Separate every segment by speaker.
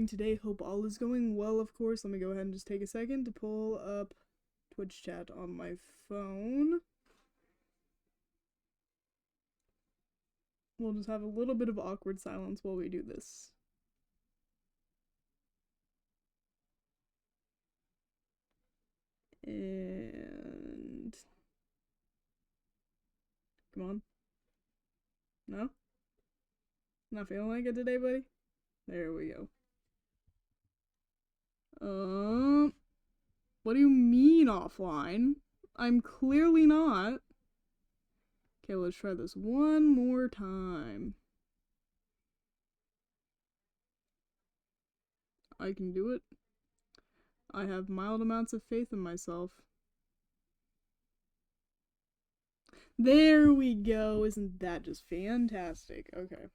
Speaker 1: today? Hope all is going well, of course. Let me go ahead and just take a second to pull up Twitch chat on my phone. We'll just have a little bit of awkward silence while we do this. And... come on. No? Not feeling like it today, buddy? There we go. What do you mean offline? I'm clearly not. Okay, let's try this one more time. I can do it. I have mild amounts of faith in myself. There we go. Isn't that just fantastic? Okay.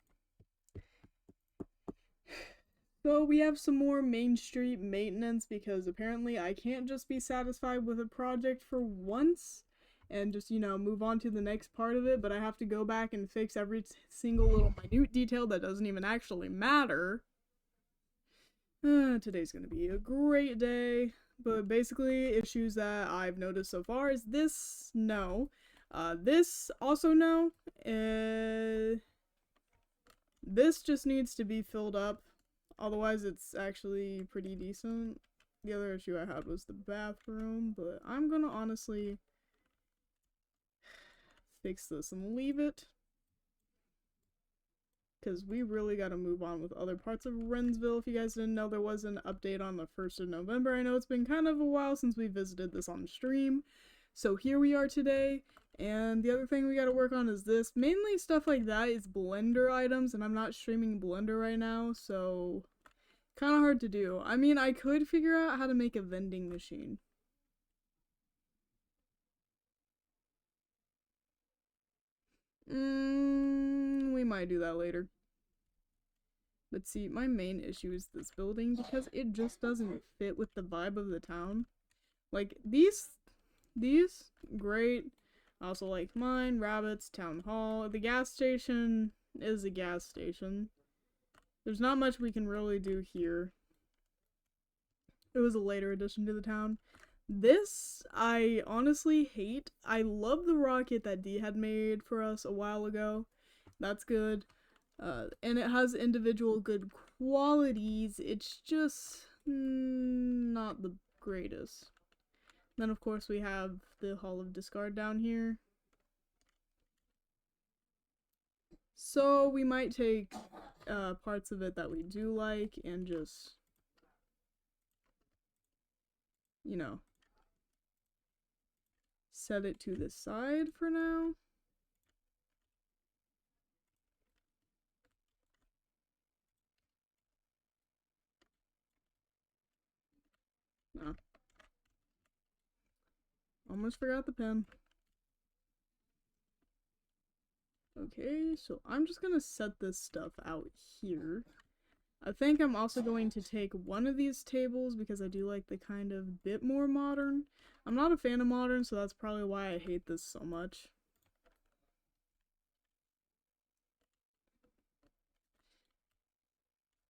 Speaker 1: So we have some more Main Street maintenance because apparently I can't just be satisfied with a project for once and just, you know, move on to the next part of it, but I have to go back and fix every single little minute detail that doesn't even actually matter. Today's gonna be a great day, but basically issues that I've noticed so far is this, no. This, also no. This just needs to be filled up. Otherwise, it's actually pretty decent. The other issue I had was the bathroom, but I'm gonna honestly fix this and leave it. Because we really gotta move on with other parts of Wrensville. If you guys didn't know, there was an update on the 1st of November. I know it's been kind of a while since we visited this on stream. So here we are today. And the other thing we gotta work on is this. Mainly stuff like that is Blender items, and I'm not streaming Blender right now, so kind of hard to do. I mean, I could figure out how to make a vending machine. We might do that later. But see, my main issue is this building because it just doesn't fit with the vibe of the town. Like, these, great. I also like mine, Rabbits, Town Hall. The gas station is a gas station. There's not much we can really do here. It was a later addition to the town. This, I honestly hate. I love the rocket that D had made for us a while ago. That's good. And it has individual good qualities. It's just not the greatest. Then, of course, we have the Hall of Discard down here. So we might take parts of it that we do like and just, you know, set it to the side for now. No. Almost forgot the pen. Okay, so I'm just gonna set this stuff out here. I think I'm also going to take one of these tables because I do like the kind of bit more modern. I'm not a fan of modern, so that's probably why I hate this so much.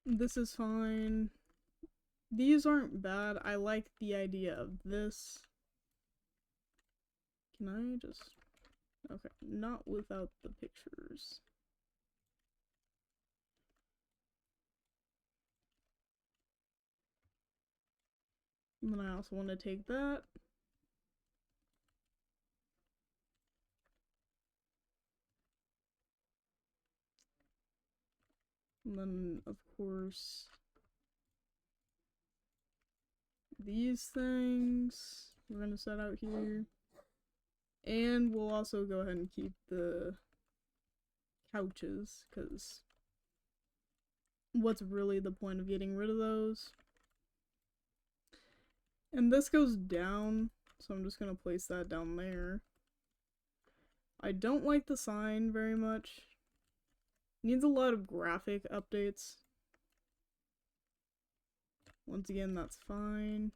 Speaker 1: This is fine. These aren't bad. I like the idea of this. Can I just... okay, not without the pictures. And then I also want to take that. And then, of course, these things we're going to set out here. And we'll also go ahead and keep the couches, because what's really the point of getting rid of those? And this goes down, so I'm just going to place that down there. I don't like the sign very much. Needs a lot of graphic updates. Once again, that's fine.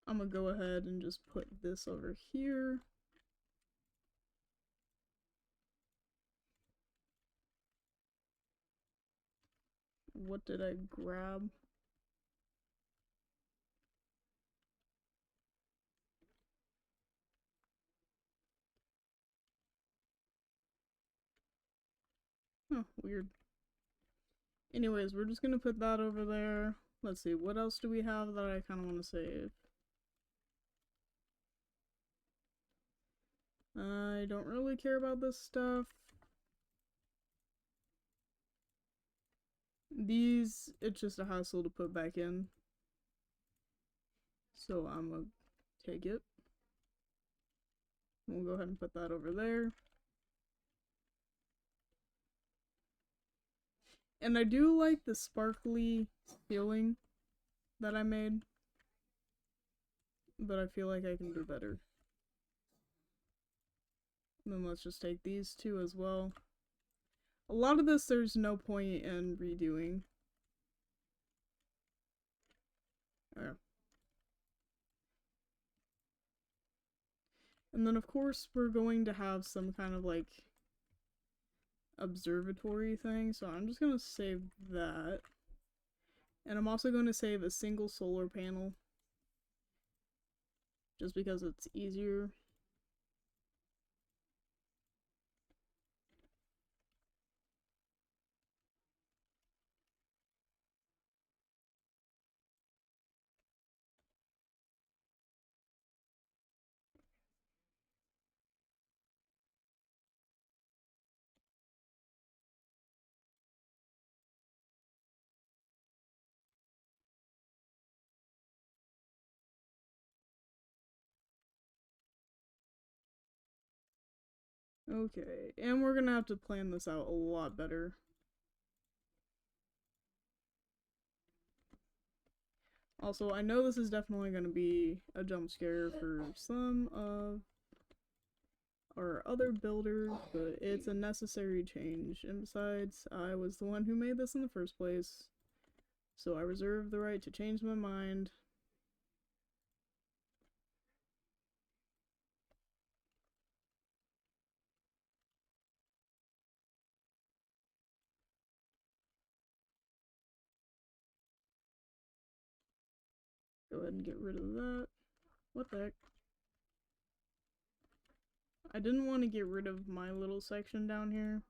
Speaker 1: I'm gonna go ahead and just put this over here. What did I grab? Oh, weird. Anyways, we're just gonna put that over there. Let's see, what else do we have that I kind of want to save? I don't really care about this stuff. These, it's just a hassle to put back in. So I'm gonna take it. We'll go ahead and put that over there. And I do like the sparkly feeling that I made. But I feel like I can do better. And then let's just take these two as well. A lot of this there's no point in redoing. There. And then of course we're going to have some kind of like observatory thing, so I'm just gonna save that. And I'm also going to save a single solar panel. Just because it's easier. Okay, and we're gonna have to plan this out a lot better. Also, I know this is definitely gonna be a jump scare for some of our other builders, but it's a necessary change. And besides, I was the one who made this in the first place, so I reserve the right to change my mind. Go ahead and get rid of that. What the heck? I didn't want to get rid of my little section down here.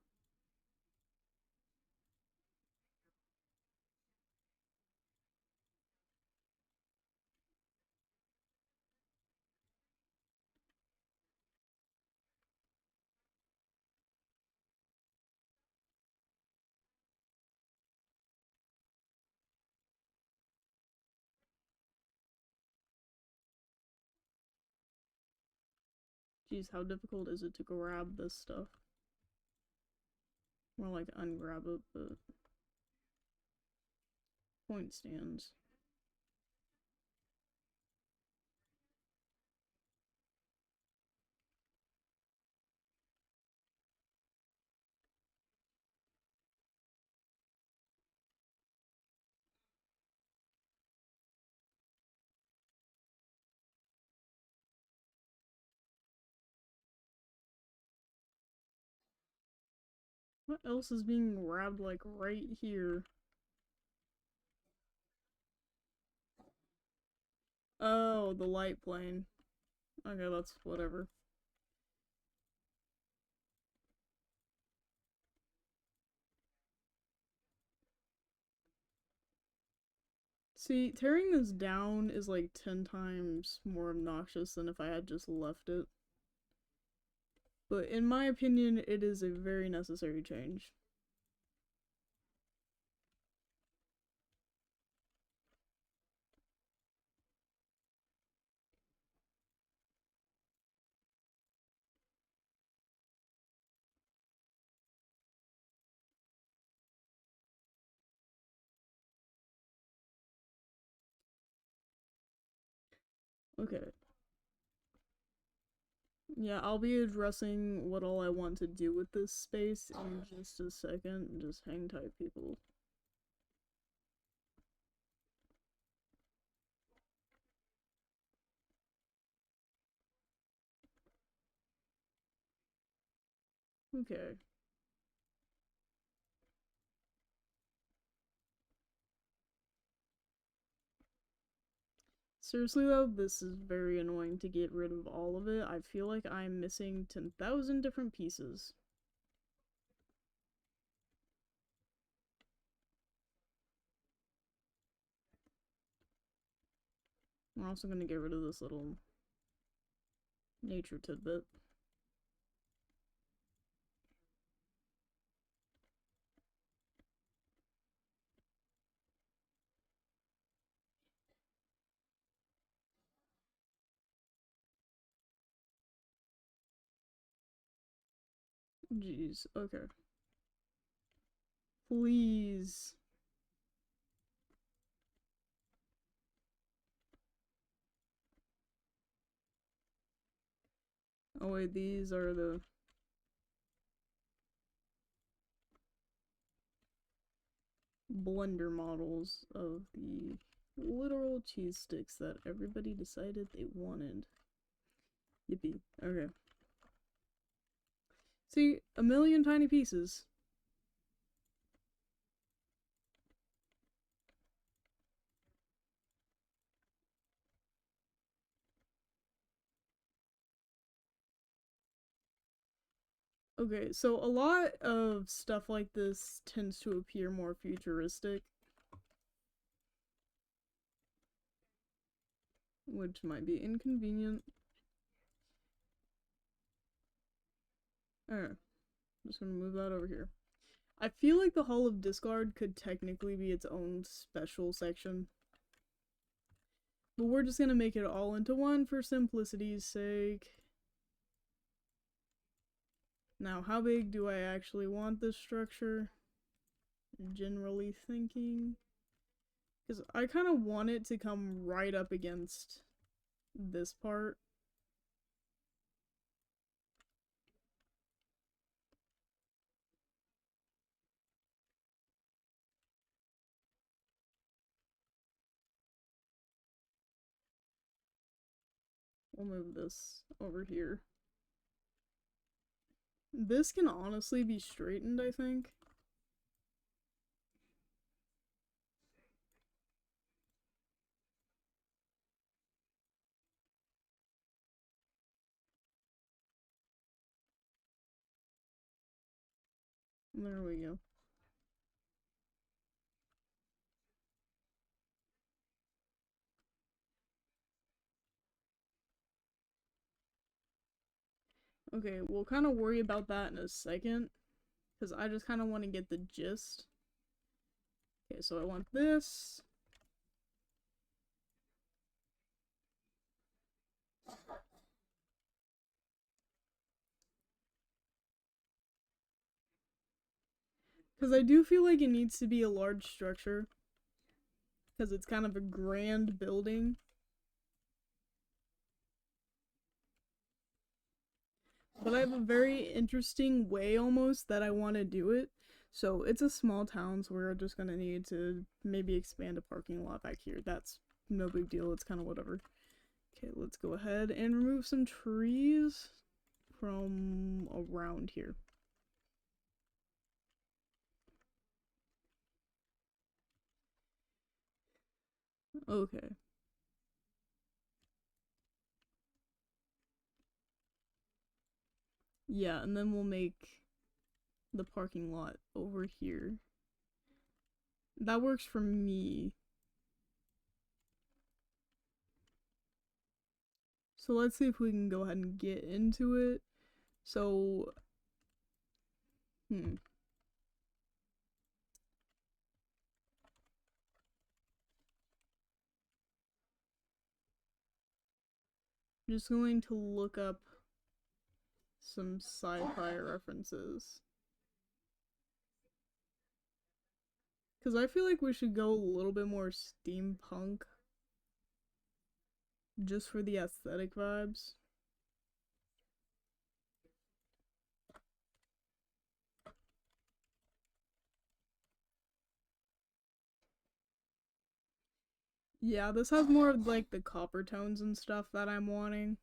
Speaker 1: Jeez, how difficult is it to grab this stuff? More like ungrab it, but point stands. What else is being grabbed like right here? Oh, the light plane. Okay, that's whatever. See, tearing this down is like 10 times more obnoxious than if I had just left it. But in my opinion, it is a very necessary change. Okay. Yeah, I'll be addressing what all I want to do with this space in just a second. Just hang tight, people. Okay. Seriously though, this is very annoying to get rid of all of it. I feel like I'm missing 10,000 different pieces. We're also gonna get rid of this little nature tidbit. Jeez, okay. Please. Oh wait, these are the blender models of the literal cheese sticks that everybody decided they wanted. Yippee. Okay. See, a million tiny pieces. Okay, so a lot of stuff like this tends to appear more futuristic, which might be inconvenient. Alright, just gonna move that over here. I feel like the Hall of Discard could technically be its own special section. But we're just gonna make it all into one for simplicity's sake. Now, how big do I actually want this structure? Generally thinking. Because I kind of want it to come right up against this part. We'll move this over here. This can honestly be straightened, I think. There we go. Okay, we'll kind of worry about that in a second. Because I just kind of want to get the gist. Okay, so I want this. Because I do feel like it needs to be a large structure. Because it's kind of a grand building. But I have a very interesting way almost that I want to do it. So it's a small town, so we're just gonna need to maybe expand a parking lot back here. That's no big deal, it's kind of whatever. Okay, let's go ahead and remove some trees from around here. Okay. Yeah, and then we'll make the parking lot over here. That works for me. So let's see if we can go ahead and get into it. So, I'm just going to look up some sci-fi references. Because I feel like we should go a little bit more steampunk. Just for the aesthetic vibes. Yeah, this has more of like the copper tones and stuff that I'm wanting.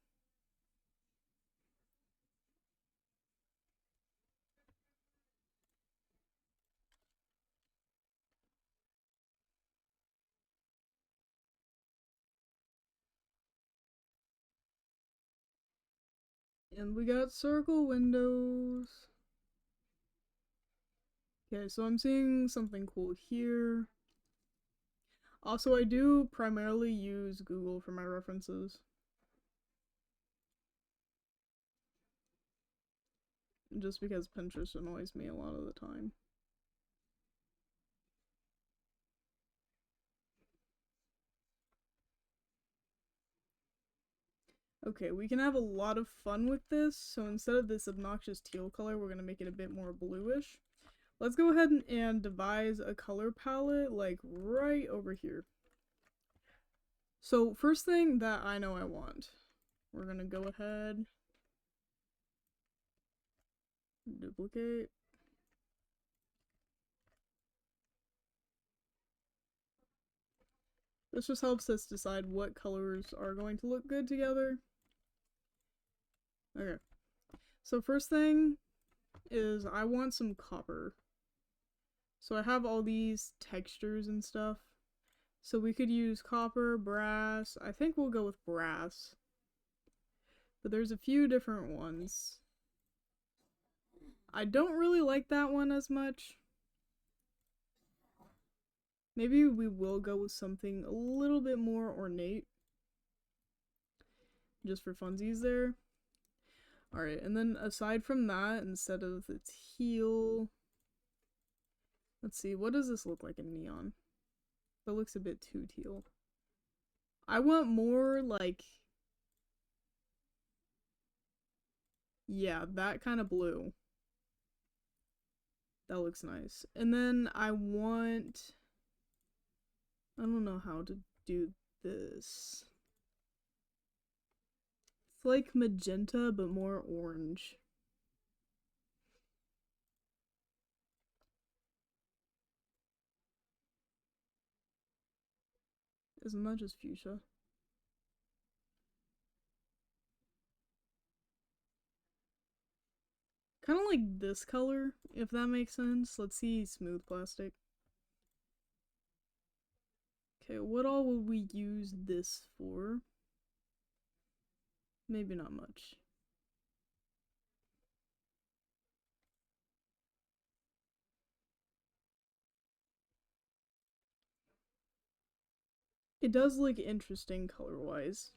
Speaker 1: And we got circle windows. Okay, so I'm seeing something cool here. Also, I do primarily use Google for my references. Just because Pinterest annoys me a lot of the time. Okay, we can have a lot of fun with this, so instead of this obnoxious teal color, we're gonna make it a bit more bluish. Let's go ahead and devise a color palette, like, right over here. So, first thing that I know I want, we're gonna go ahead, duplicate. This just helps us decide what colors are going to look good together. Okay. So first thing is I want some copper. So I have all these textures and stuff. So we could use copper, brass. I think we'll go with brass. But there's a few different ones. I don't really like that one as much. Maybe we will go with something a little bit more ornate. Just for funsies there. Alright, and then aside from that, instead of the teal... Let's see, what does this look like in neon? That looks a bit too teal. I want more, like... Yeah, that kind of blue. That looks nice. And then I want... I don't know how to do this. It's like magenta, but more orange. Isn't that just fuchsia? Kind of like this color, if that makes sense. Let's see smooth plastic. Okay, what all would we use this for? Maybe not much. It does look interesting color-wise.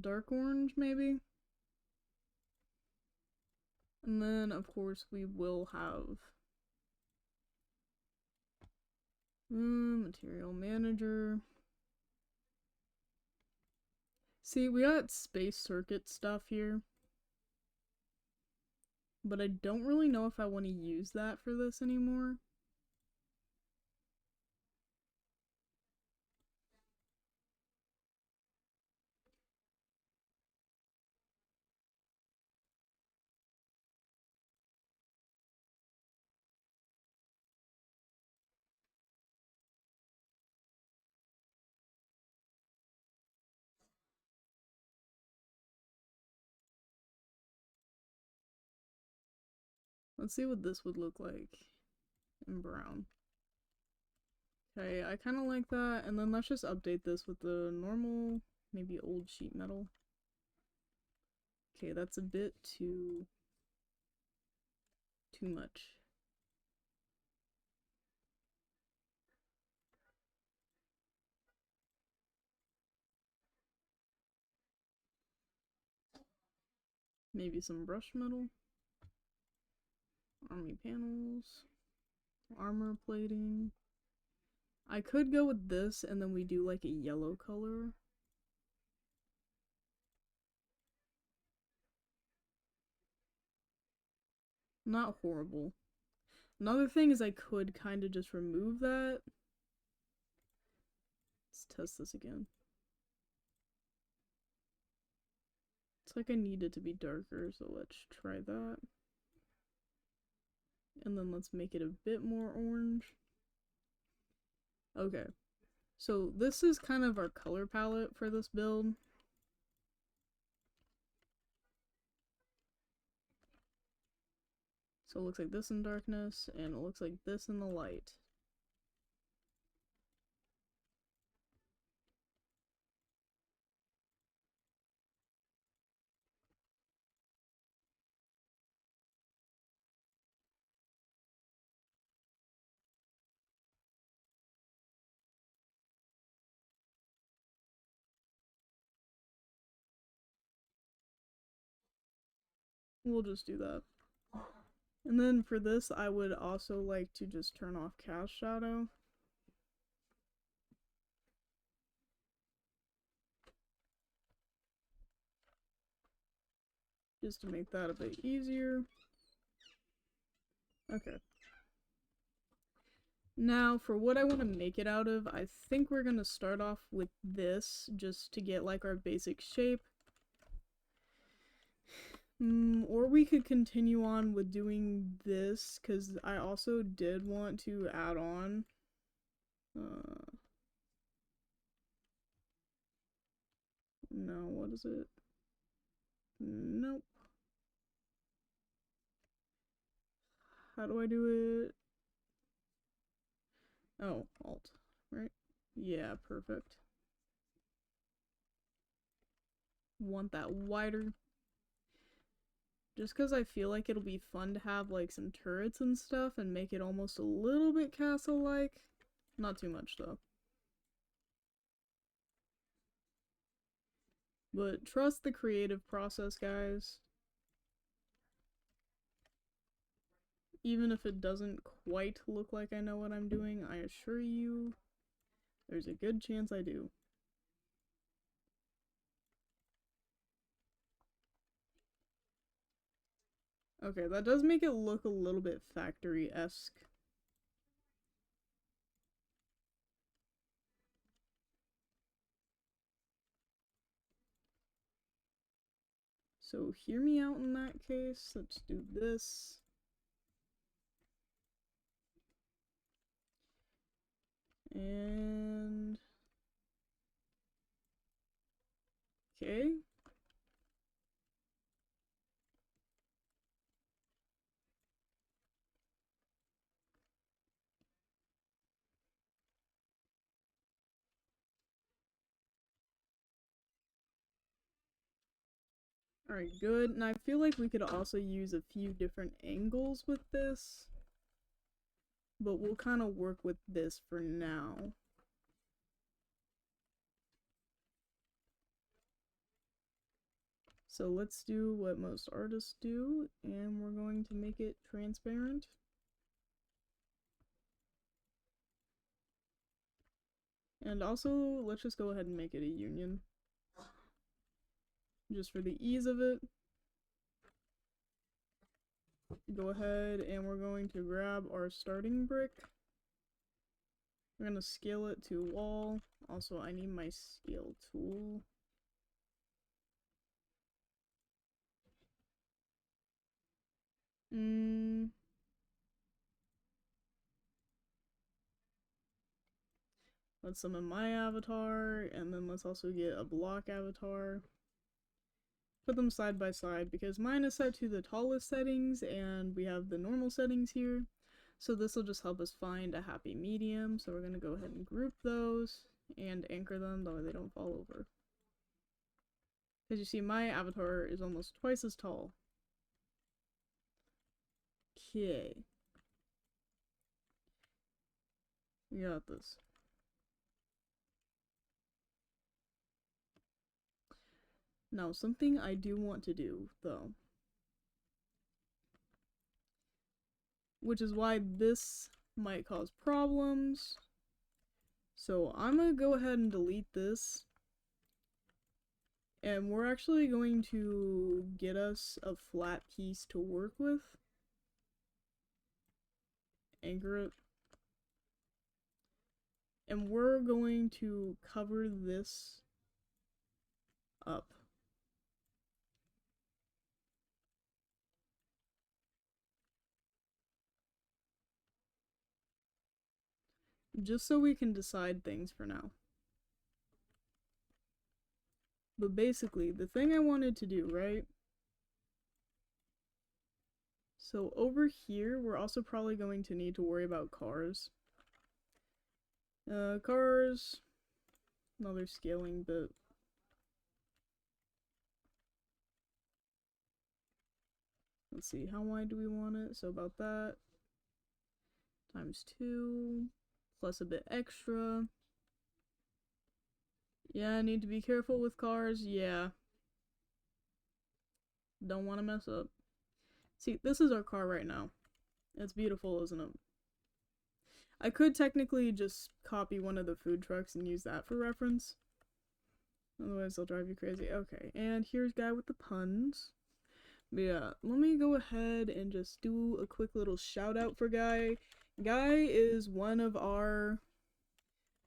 Speaker 1: Dark orange, maybe? And then, of course, we will have material manager. See, we got space circuit stuff here. But I don't really know if I want to use that for this anymore. Let's see what this would look like in brown. Okay, I kind of like that, and then let's just update this with the normal, maybe old sheet metal. Okay, that's a bit too much. Maybe some brush metal. Army panels. Armor plating. I could go with this and then we do like a yellow color. Not horrible. Another thing is I could kind of just remove that. Let's test this again. It's like I need it to be darker, so let's try that. And then let's make it a bit more orange. Okay. So this is kind of our color palette for this build. So it looks like this in darkness, and it looks like this in the light. We'll just do that. And then for this, I would also like to just turn off cast shadow. Just to make that a bit easier. Okay. Now, for what I want to make it out of, I think we're going to start off with this, just to get, like, our basic shape. Or we could continue on with doing this, because I also did want to add on. No, what is it? Nope. How do I do it? Oh, Alt, right? Yeah, perfect. Want that wider. Just because I feel like it'll be fun to have, like, some turrets and stuff and make it almost a little bit castle-like. Not too much, though. But trust the creative process, guys. Even if it doesn't quite look like I know what I'm doing, I assure you, there's a good chance I do. Okay, that does make it look a little bit factory-esque. So hear me out in that case. Let's do this. And... okay. Alright, good. And I feel like we could also use a few different angles with this. But we'll kind of work with this for now. So let's do what most artists do, and we're going to make it transparent. And also, let's just go ahead and make it a union. Just for the ease of it. Go ahead and we're going to grab our starting brick. We're going to scale it to wall. Also, I need my scale tool. Let's summon my avatar, and then let's also get a block avatar. Put them side by side, because mine is set to the tallest settings, and we have the normal settings here. So this will just help us find a happy medium, so we're going to go ahead and group those, and anchor them, that way they don't fall over. As you see, my avatar is almost twice as tall. Okay. We got this. Now, something I do want to do, though, which is why this might cause problems. So I'm gonna go ahead and delete this. And we're actually going to get us a flat piece to work with. Anchor it. And we're going to cover this up. Just so we can decide things for now. But basically, the thing I wanted to do, right? So over here, we're also probably going to need to worry about cars. Cars, another scaling bit. Let's see, how wide do we want it? So about that. Times 2, plus a bit extra. Yeah, I need to be careful with cars, yeah. Don't want to mess up. See, this is our car right now. It's beautiful, isn't it? I could technically just copy one of the food trucks and use that for reference. Otherwise, they'll drive you crazy. Okay, and here's Guy with the puns. But yeah, let me go ahead and just do a quick little shout out for Guy. Guy is one of our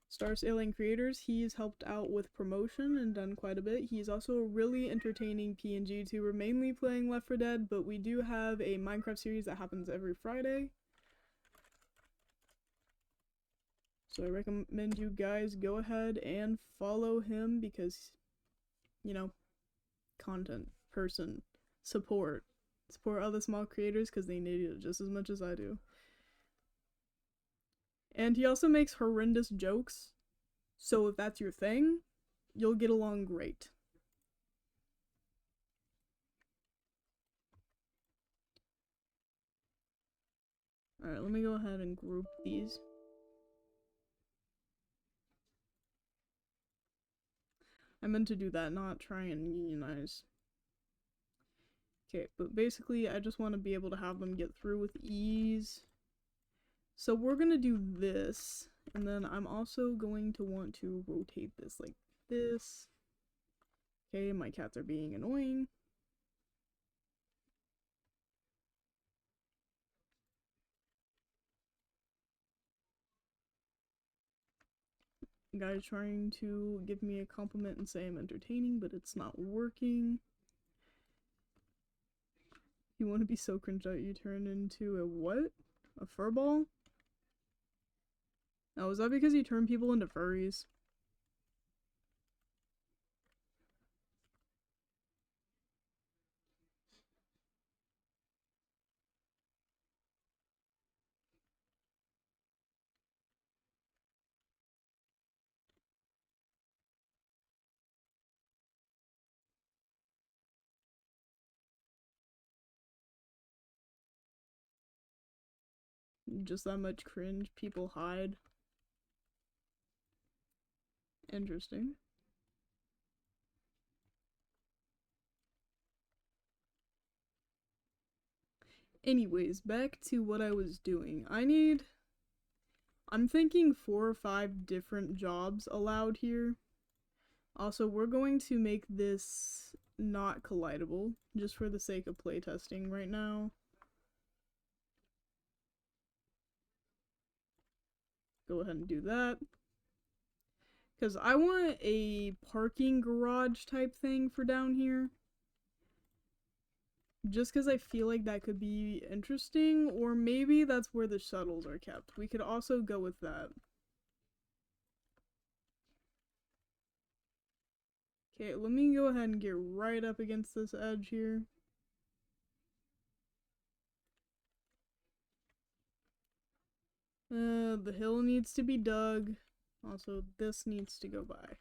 Speaker 1: Star Sailing creators. He's helped out with promotion and done quite a bit. He's also a really entertaining PNG tuber, mainly playing Left 4 Dead, but we do have a Minecraft series that happens every Friday. So I recommend you guys go ahead and follow him because, you know, content, person, support. Support other small creators because they need it just as much as I do. And he also makes horrendous jokes, so if that's your thing, you'll get along great. Alright, let me go ahead and group these. I meant to do that, not try and unionize. Okay, but basically I just want to be able to have them get through with ease. So we're gonna do this, and then I'm also going to want to rotate this like this. Okay, my cats are being annoying. Guy's trying to give me a compliment and say I'm entertaining, but it's not working. You want to be so cringe out you turn into a what? A furball? Oh, is that because you turn people into furries? Just that much cringe people hide. Interesting. Anyways, back to what I was doing. I'm thinking 4 or 5 different jobs allowed here. Also, we're going to make this not collidable, just for the sake of playtesting right now. Go ahead and do that. Because I want a parking garage type thing for down here. Just because I feel like that could be interesting, or maybe that's where the shuttles are kept. We could also go with that. Okay, let me go ahead and get right up against this edge here. The hill needs to be dug. Also, this needs to go by.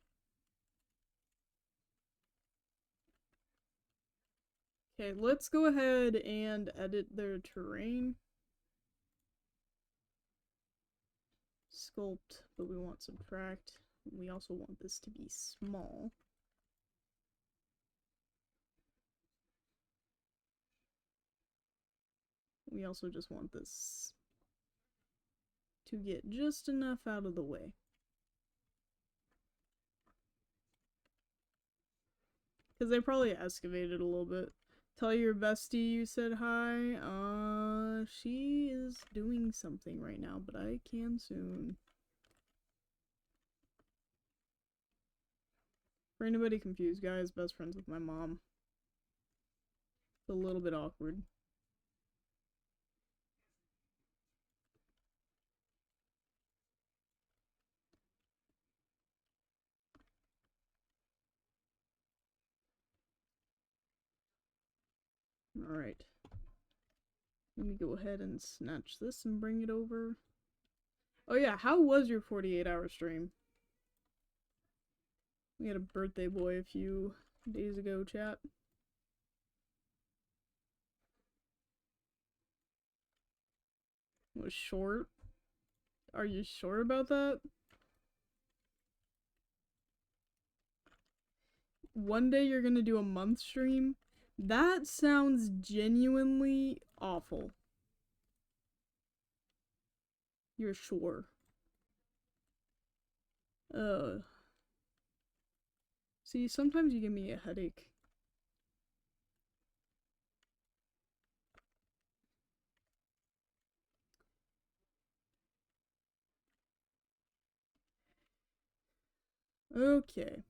Speaker 1: Okay, let's go ahead and edit their terrain. Sculpt, but we want subtract. We also want this to be small. We also just want this to get just enough out of the way. Because they probably excavated a little bit. Tell your bestie you said hi. She is doing something right now, but I can soon. For anybody confused, guys, best friends with my mom. It's a little bit awkward. Alright. Let me go ahead and snatch this and bring it over. Oh yeah, how was your 48-hour stream? We had a birthday boy a few days ago, chat. It was short. Are you sure about that? One day you're gonna do a month stream? That sounds genuinely awful. You're sure. See, sometimes you give me a headache. Okay.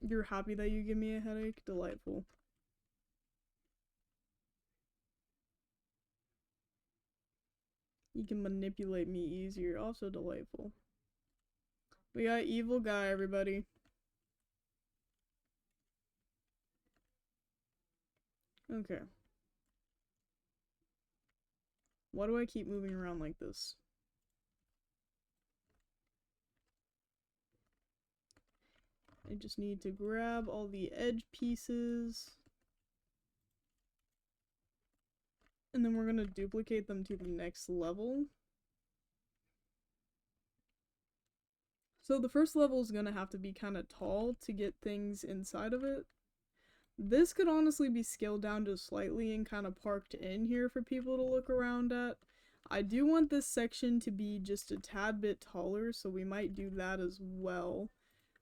Speaker 1: You're happy that you give me a headache? Delightful. You can manipulate me easier. Also delightful. We got evil guy, everybody. Okay. Why do I keep moving around like this? I just need to grab all the edge pieces. And then we're gonna duplicate them to the next level. So the first level is gonna have to be kind of tall to get things inside of it. This could honestly be scaled down just slightly and kind of parked in here for people to look around at. I do want this section to be just a tad bit taller, so we might do that as well.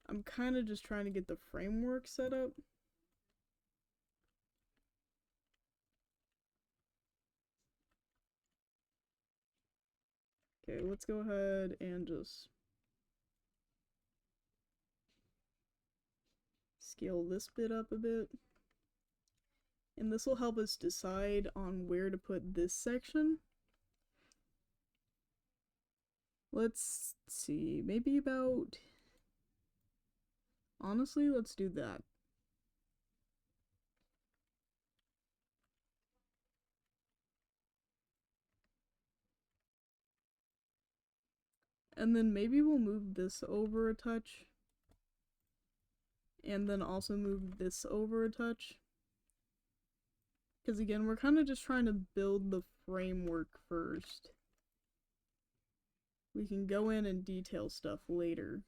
Speaker 1: I'm kind of just trying to get the framework set up. Okay, let's go ahead and just scale this bit up a bit. And this will help us decide on where to put this section. Let's see, maybe about... Honestly, let's do that. And then maybe we'll move this over a touch. And then also move this over a touch. Because again, we're kind of just trying to build the framework first. We can go in and detail stuff later.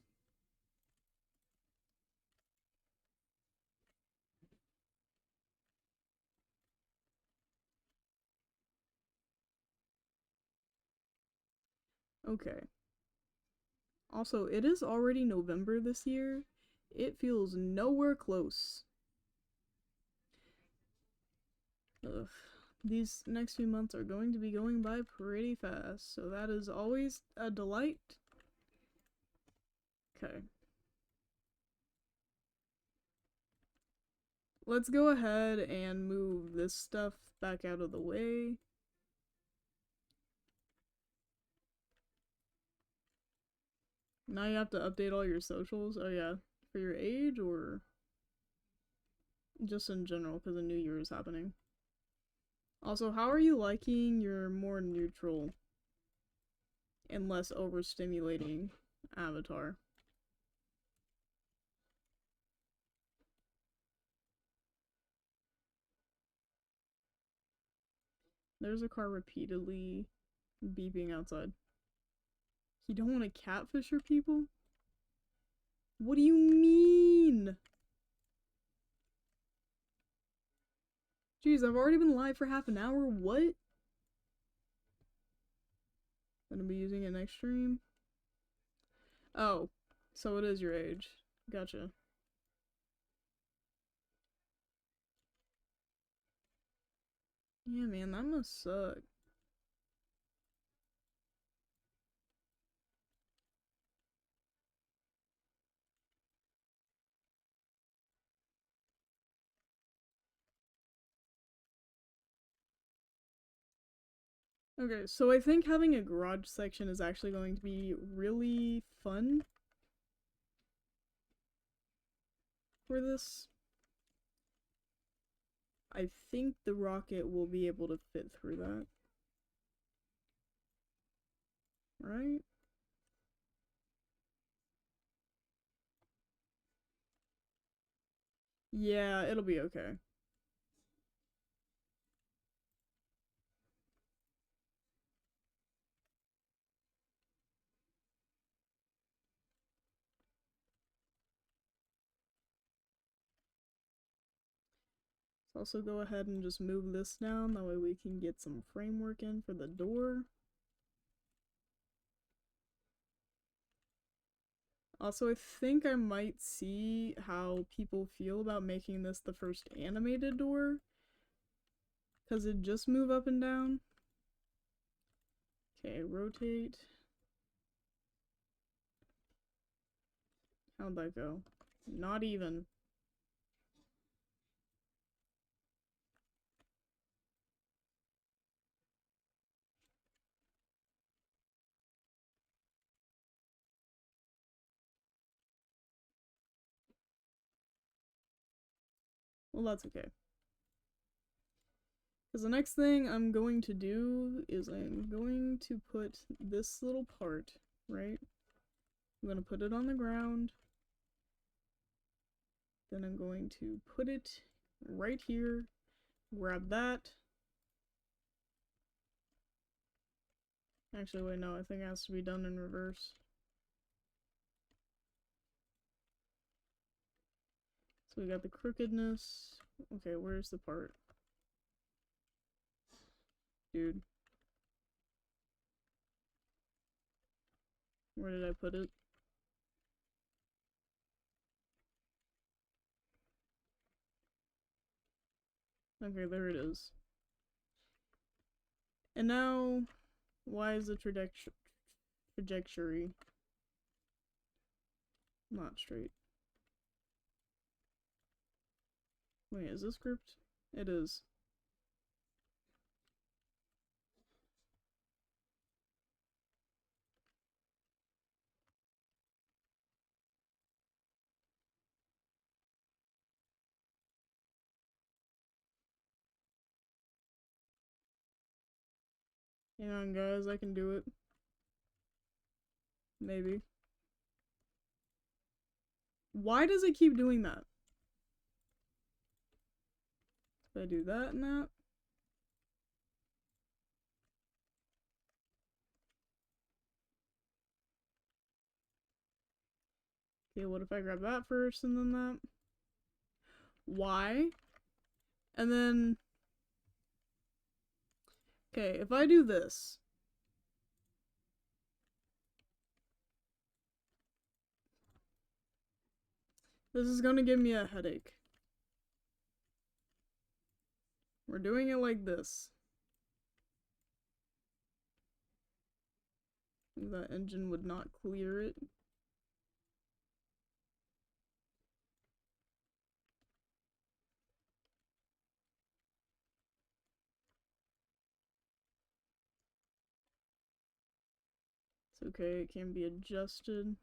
Speaker 1: Okay. Also, it is already November this year. It feels nowhere close. Ugh. These next few months are going to be going by pretty fast, so that is always a delight. Okay. Let's go ahead and move this stuff back out of the way. Now you have to update all your socials. Oh yeah, for your age or just in general because a new year is happening. Also, how are you liking your more neutral and less overstimulating avatar? There's a car repeatedly beeping outside. You don't want to catfish your people? What do you mean? Jeez, I've already been live for half an hour. What? Gonna be using it next stream? Oh, so it is your age. Gotcha. Yeah, man, that must suck. Okay, so I think having a garage section is actually going to be really fun for this. I think the rocket will be able to fit through that. Right? Yeah, it'll be okay. Also go ahead and just move this down, that way we can get some framework in for the door. Also, I think I might see how people feel about making this the first animated door, because it just move up and down. Okay, rotate. How'd that go? Not even. Well, that's okay. Because the next thing I'm going to do is I'm going to put this little part, right? I'm going to put it on the ground. Then I'm going to put it right here. Grab that. Actually, wait, no, I think it has to be done in reverse. So we got the crookedness. Okay, where's the part? Dude. Where did I put it? Okay, there it is. And now, why is the trajectory not straight? Wait, is this grouped? It is. Hang on, guys, I can do it. Maybe. Why does it keep doing that? If I do that and that. Okay, what if I grab that first and then that? Why? And then... Okay, if I do this... This is gonna give me a headache. We're doing it like this. That engine would not clear it. It's okay, it can be adjusted.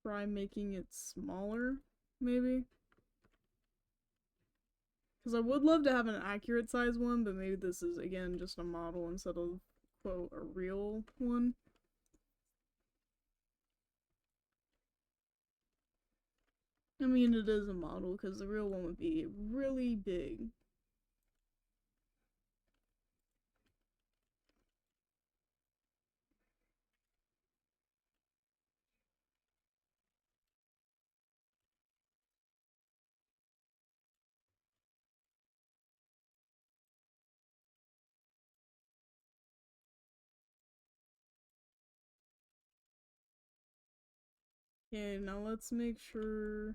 Speaker 1: Try making it smaller, maybe? Because I would love to have an accurate size one, but maybe this is, again, just a model instead of, quote, a real one. I mean, it is a model, because the real one would be really big. Okay, now let's make sure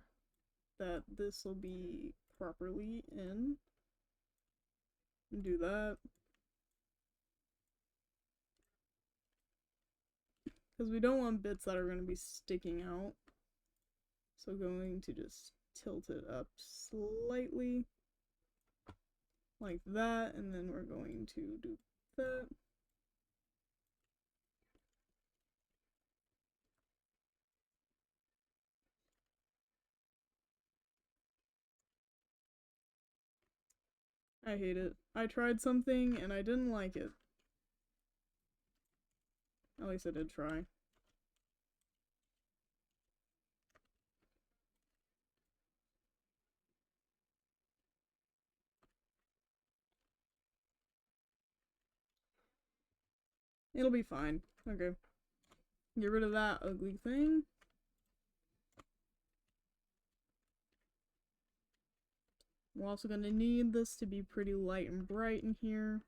Speaker 1: that this will be properly in. Do that. Because we don't want bits that are going to be sticking out. So going to just tilt it up slightly. Like that, and then we're going to do that. I hate it. I tried something and I didn't like it. At least I did try. It'll be fine. Okay. Get rid of that ugly thing. We're also gonna need this to be pretty light and bright in here.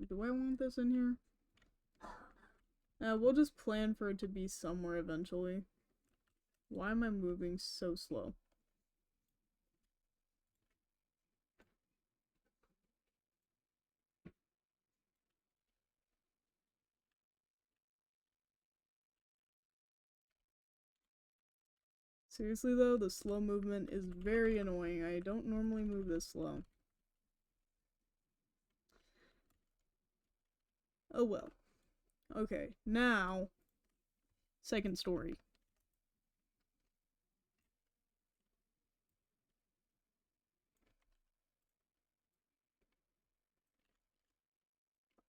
Speaker 1: Do I want this in here? We'll just plan for it to be somewhere eventually. Why am I moving so slow? Seriously though, the slow movement is very annoying. I don't normally move this slow. Oh well. Okay, now, second story.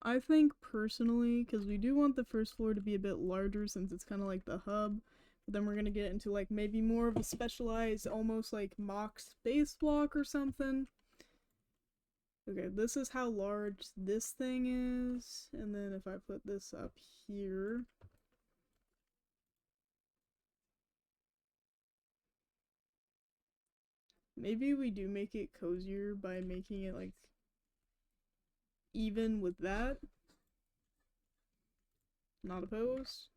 Speaker 1: I think personally, because we do want the first floor to be a bit larger since it's kind of like the hub, but then we're gonna get into like maybe more of a specialized, almost like mock space block or something. Okay, this is how large this thing is, and then if I put this up here, maybe we do make it cozier by making it like even with that. Not opposed.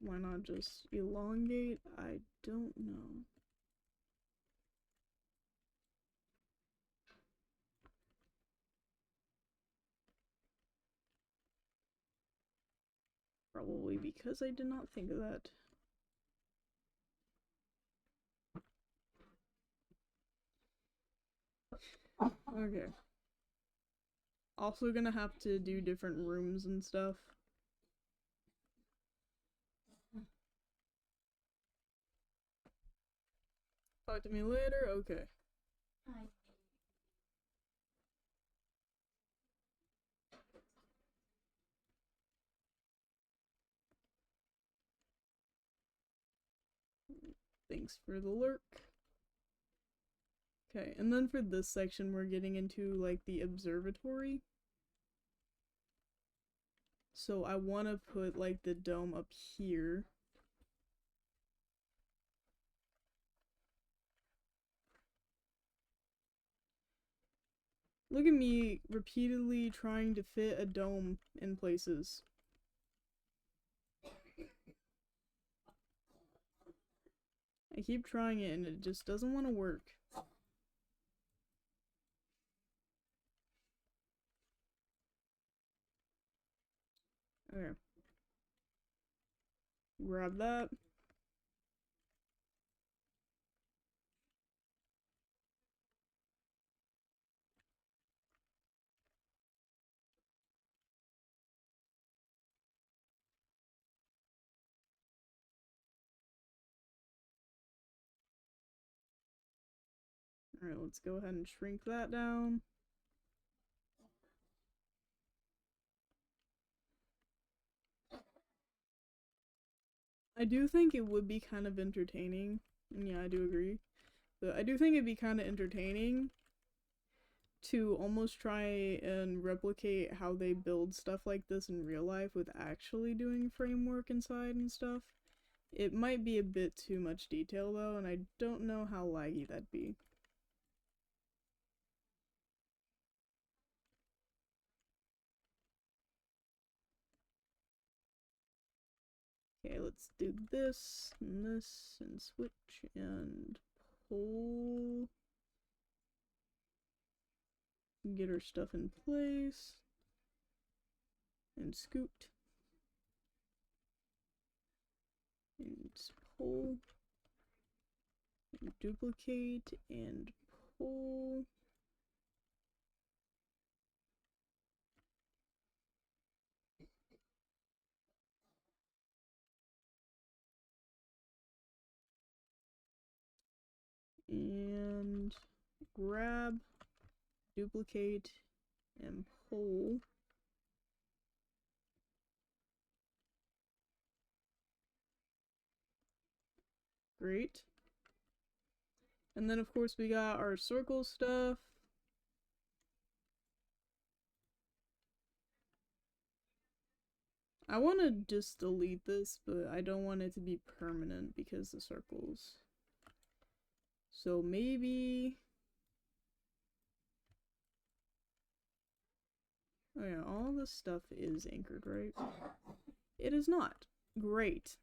Speaker 1: Why not just elongate? I don't know. Probably because I did not think of that. Okay. Also gonna have to do different rooms and stuff. Talk to me later? Okay. Thanks for the lurk. Okay, and then for this section we're getting into like the observatory. So I want to put like the dome up here. Look at me repeatedly trying to fit a dome in places. I keep trying it and it just doesn't want to work. Okay. Grab that. Alright, let's go ahead and shrink that down. I do think it would be kind of entertaining. Yeah, I do agree. But I do think it'd be kind of entertaining to almost try and replicate how they build stuff like this in real life with actually doing framework inside and stuff. It might be a bit too much detail though, and I don't know how laggy that'd be. Okay, let's do this and switch and pull. Get our stuff in place. And scoot. And pull. And duplicate and pull. And grab, duplicate, and pull. Great. And then of course we got our circle stuff. I want to just delete this, but I don't want it to be permanent because the circles. So maybe... Oh yeah, all this stuff is anchored, right? It is not. Great.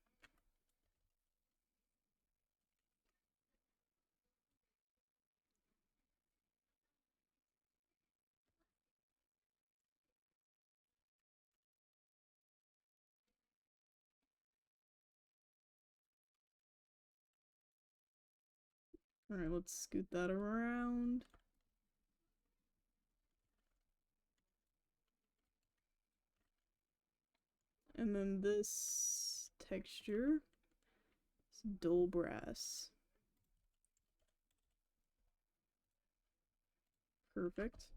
Speaker 1: Alright, let's scoot that around. And then this texture is dull brass. Perfect.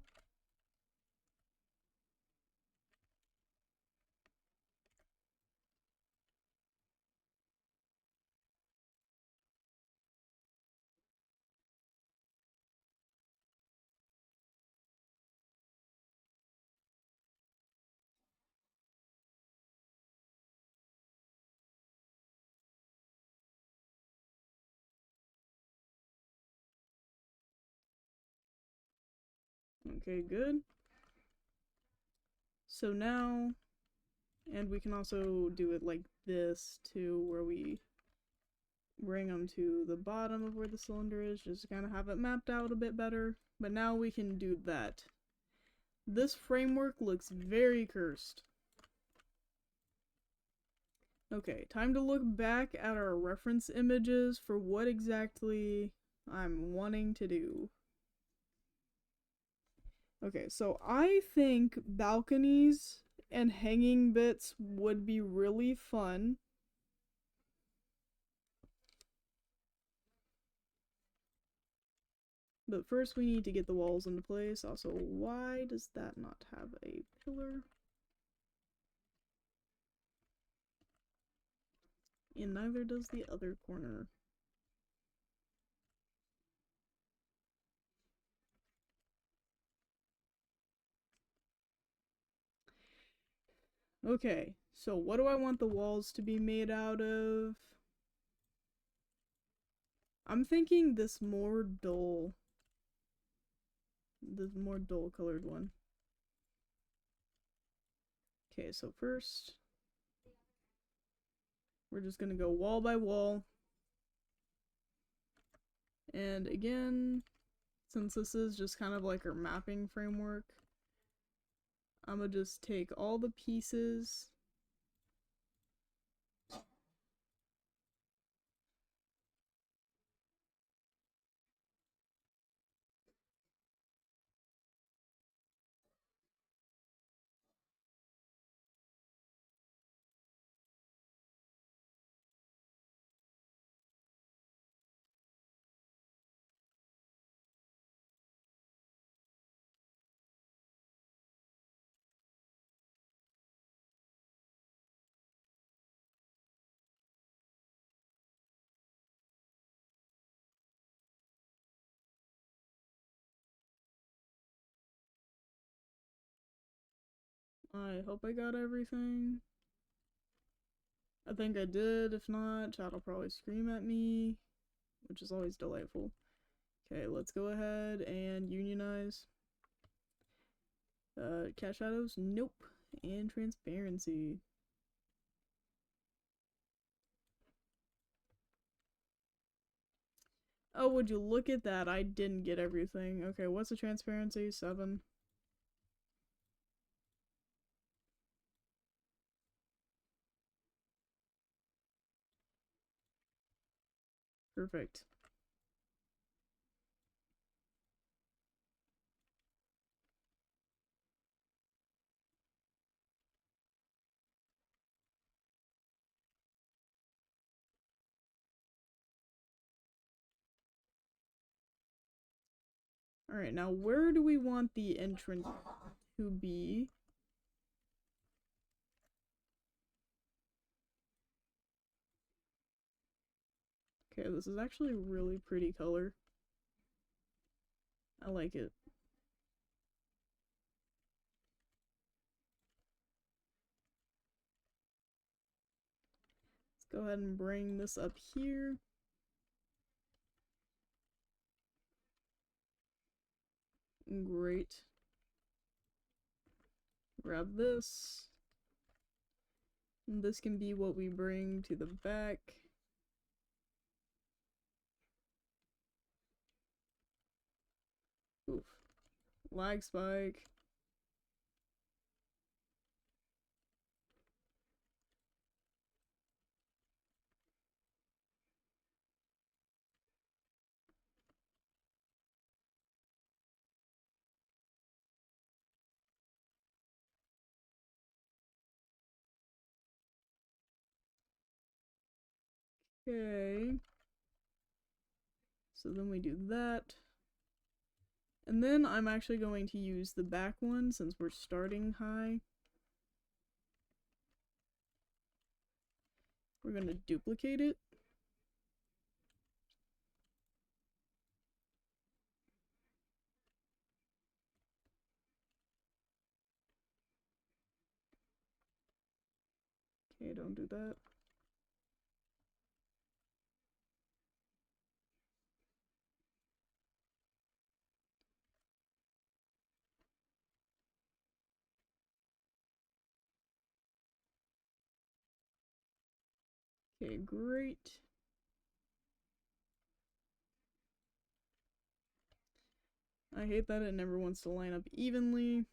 Speaker 1: Okay, good. So now, and we can also do it like this too, where we bring them to the bottom of where the cylinder is, just to kind of have it mapped out a bit better. But now we can do that. This framework looks very cursed. Okay, time to look back at our reference images for what exactly I'm wanting to do. Okay, so I think balconies and hanging bits would be really fun. But first we need to get the walls into place. Also, why does that not have a pillar? And neither does the other corner. Okay, so what do I want the walls to be made out of? I'm thinking this more dull colored one. Okay, so first we're just gonna go wall by wall. And again, since this is just kind of like our mapping framework, I'm gonna just take all the pieces I hope I got everything. I think I did. If not, chat will probably scream at me, which is always delightful. Okay, let's go ahead and unionize. Cat shadows? Nope. And transparency. Oh, would you look at that? I didn't get everything. Okay, what's the transparency? 7. Perfect. Alright, now where do we want the entrance to be? Okay, this is actually a really pretty color. I like it. Let's go ahead and bring this up here. Great. Grab this. And this can be what we bring to the back. Oof. Lag spike. Okay. So then we do that. And then I'm actually going to use the back one since we're starting high. We're going to duplicate it. Okay, don't do that. Okay, great. I hate that it never wants to line up evenly.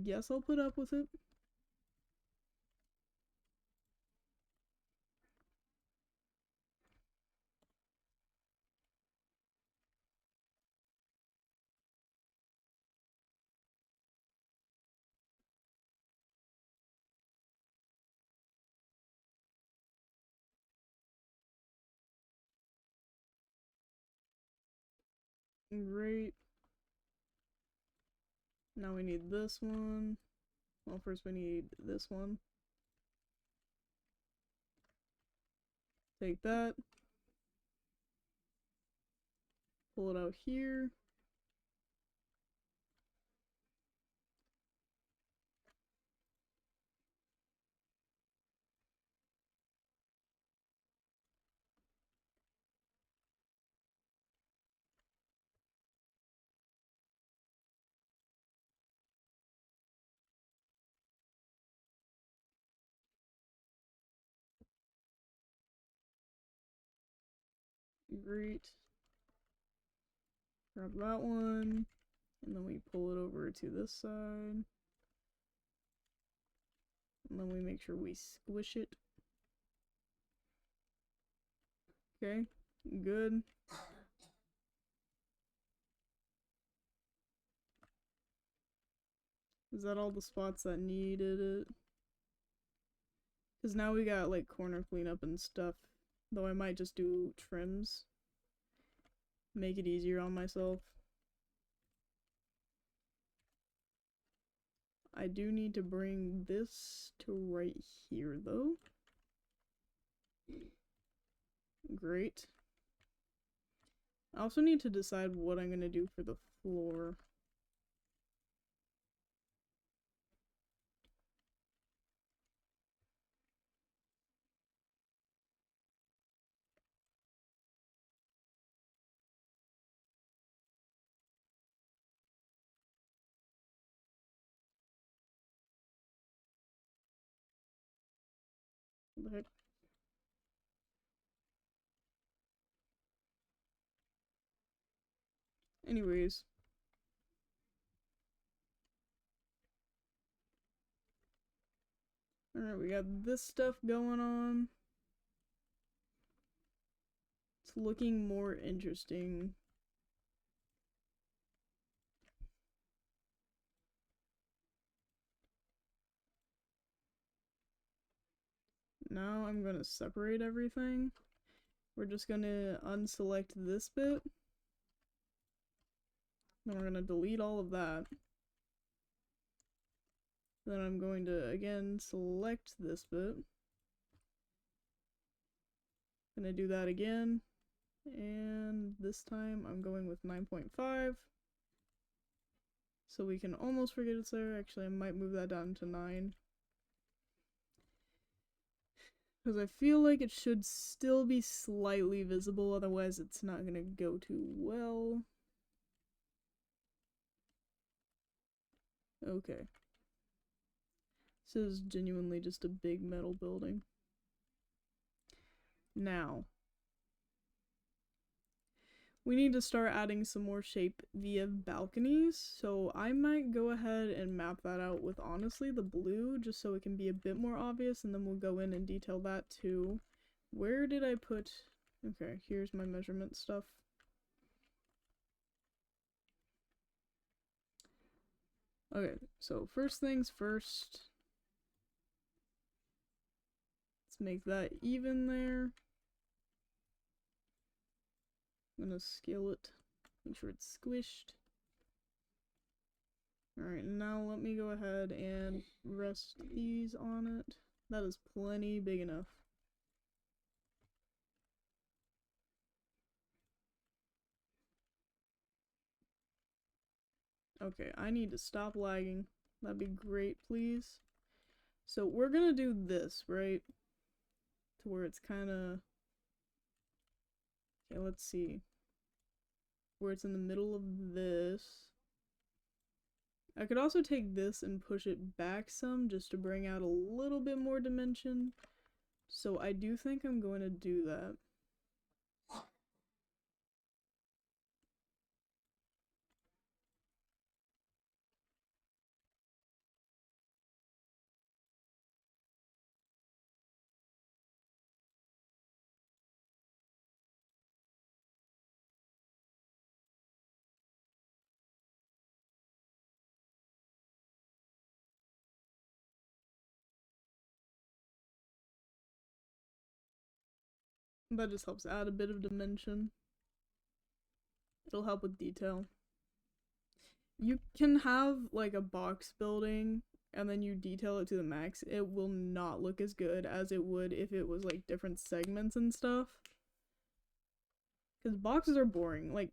Speaker 1: Guess I'll put up with it. Great. Now we need this one. Well, first we need this one. Take that. Pull it out here. Great. Grab that one. And then we pull it over to this side. And then we make sure we squish it. Okay, good. Is that all the spots that needed it? Because now we got like corner cleanup and stuff. Though I might just do trims. Make it easier on myself. I do need to bring this to right here though. Great. I also need to decide what I'm gonna do for the floor. What the heck? Anyways. Alright, we got this stuff going on. It's looking more interesting. now I'm gonna separate everything. We're just gonna unselect this bit. Then we're gonna delete all of that. Then I'm going to, again, select this bit. Gonna do that again. And this time I'm going with 9.5. So we can almost forget it's there. Actually, I might move that down to 9. Because I feel like it should still be slightly visible, otherwise it's not gonna go too well. Okay. This is genuinely just a big metal building. Now, we need to start adding some more shape via balconies, so I might go ahead and map that out with, honestly, the blue, just so it can be a bit more obvious, and then we'll go in and detail that too. Where did I put... Okay, here's my measurement stuff. Okay, so first things first. Let's make that even there. I'm gonna scale it, make sure it's squished. Alright, now let me go ahead and rest these on it. That is plenty big enough. Okay, I need to stop lagging. That'd be great, please. So we're gonna do this, right? To where it's kinda... Okay, let's see. Where it's in the middle of this. I could also take this and push it back some just to bring out a little bit more dimension. So I do think I'm going to do that. That just helps add a bit of dimension. It'll help with detail. You can have like a box building and then you detail it to the max. It will not look as good as it would if it was like different segments and stuff. Because boxes are boring. Like,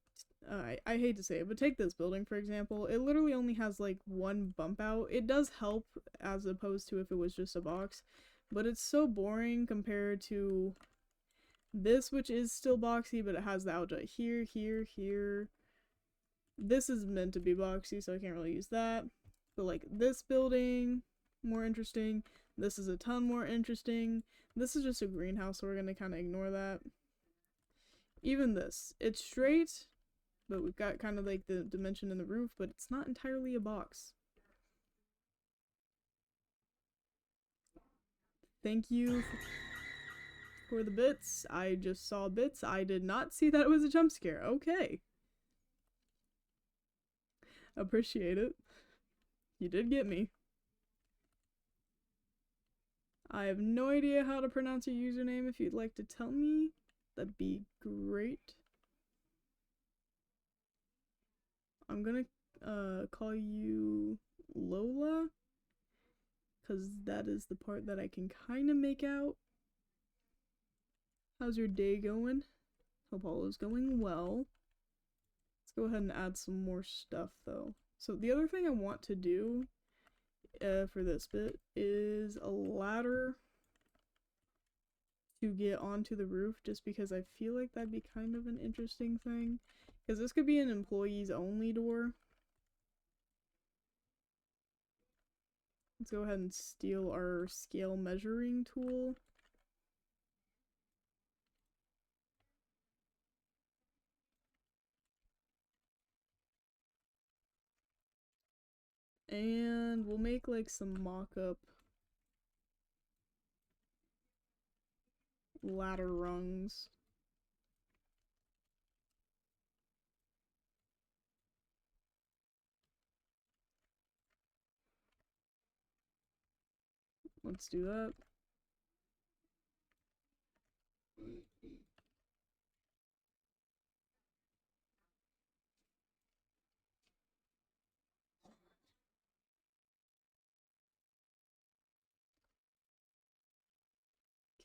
Speaker 1: I hate to say it, but take this building for example. It literally only has like one bump out. It does help as opposed to if it was just a box. But it's so boring compared to this, which is still boxy, but it has the outjut here, here, here. This is meant to be boxy, so I can't really use that. But like this building, more interesting. This is a ton more interesting. This is just a greenhouse, so we're gonna kind of ignore that. Even this, it's straight, but we've got kind of like the dimension in the roof, but it's not entirely a box. Thank you for the bits. I just saw bits. I did not see that it was a jump scare. Okay. Appreciate it. You did get me. I have no idea how to pronounce your username. If you'd like to tell me, that'd be great. I'm gonna call you Lola, because that is the part that I can kind of make out. How's your day going? Hope all is going well. Let's go ahead and add some more stuff though. So the other thing I want to do for this bit is a ladder to get onto the roof, just because I feel like that'd be kind of an interesting thing. Because this could be an employees only door. Let's go ahead and steal our scale measuring tool. And we'll make like some mock-up ladder rungs. Let's do that.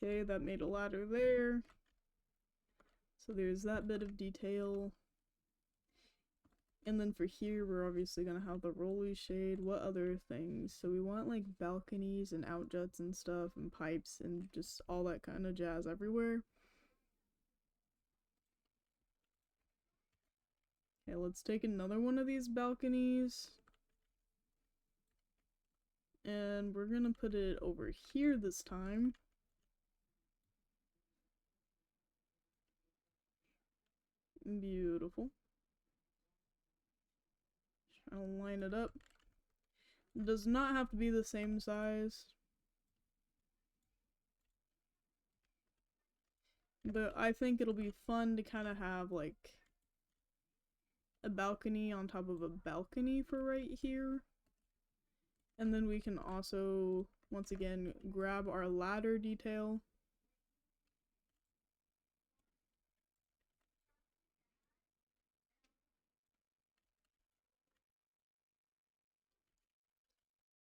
Speaker 1: Okay, that made a ladder there. So there's that bit of detail. And then for here, we're obviously gonna have the rolly shade. What other things? So we want like balconies and outjuts and stuff and pipes and just all that kind of jazz everywhere. Okay, let's take another one of these balconies. And we're gonna put it over here this time. Beautiful. Try to line it up. It does not have to be the same size. But I think it'll be fun to kind of have like a balcony on top of a balcony for right here. And then we can also, once again, grab our ladder detail.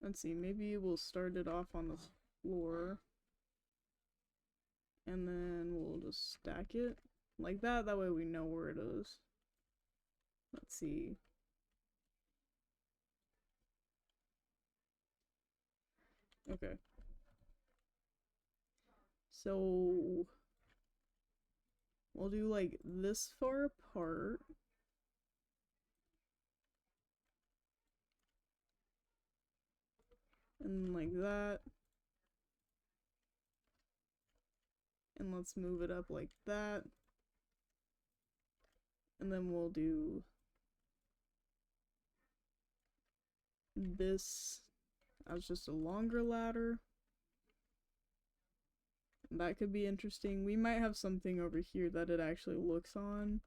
Speaker 1: Let's see, maybe we'll start it off on the floor. And then we'll just stack it like that. That way we know where it is. Let's see. Okay. So we'll do like this far apart. And like that. And let's move it up like that. And then we'll do this as just a longer ladder. That could be interesting. We might have something over here that it actually looks on.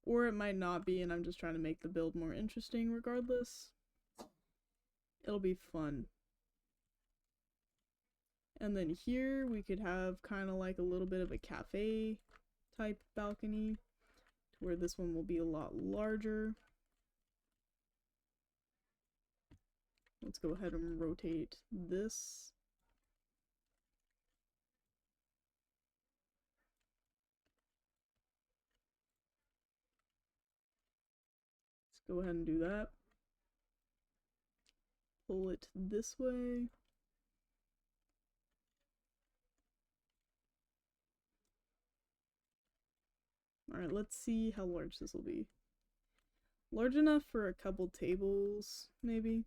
Speaker 1: Or it might not be, and I'm just trying to make the build more interesting regardless. It'll be fun. And then here we could have kind of like a little bit of a cafe type balcony, where this one will be a lot larger. Let's go ahead and rotate this. Let's go ahead and do that. Pull it this way. Alright, let's see how large this will be. Large enough for a couple tables, maybe.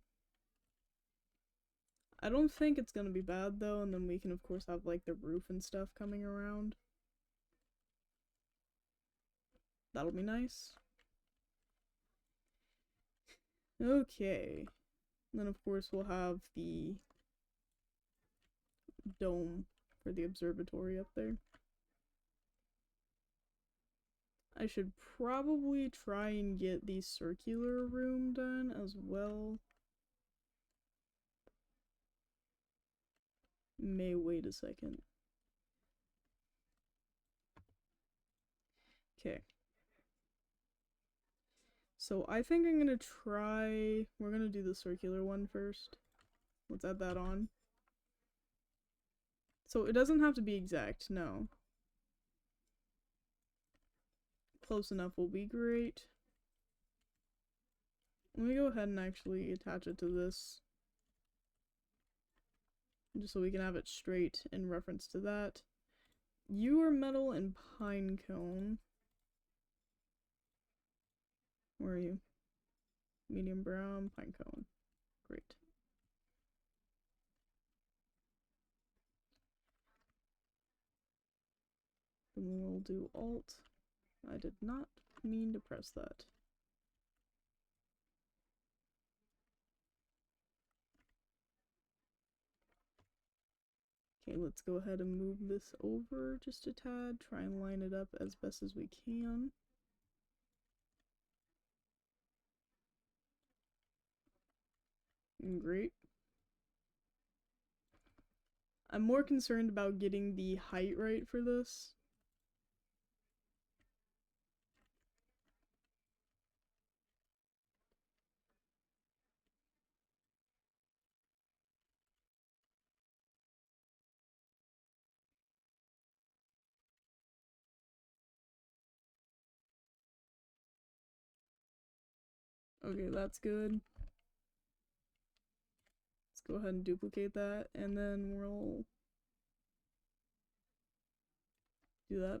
Speaker 1: I don't think it's gonna be bad though, and then we can of course have like the roof and stuff coming around. That'll be nice. Okay. And then of course we'll have the dome for the observatory up there. I should probably try and get the circular room done as well. May wait a second. Okay. So I think I'm gonna try, we're gonna do the circular one first. Let's add that on. So it doesn't have to be exact, no. Close enough will be great. Let me go ahead and actually attach it to this. Just so we can have it straight in reference to that. You are metal and pine cone. Where are you? Medium brown, pine cone. Great. Then we'll do Alt. I did not mean to press that. Okay, let's go ahead and move this over just a tad. Try and line it up as best as we can. Great. I'm more concerned about getting the height right for this. Okay, that's good. Let's go ahead and duplicate that, and then we'll do that.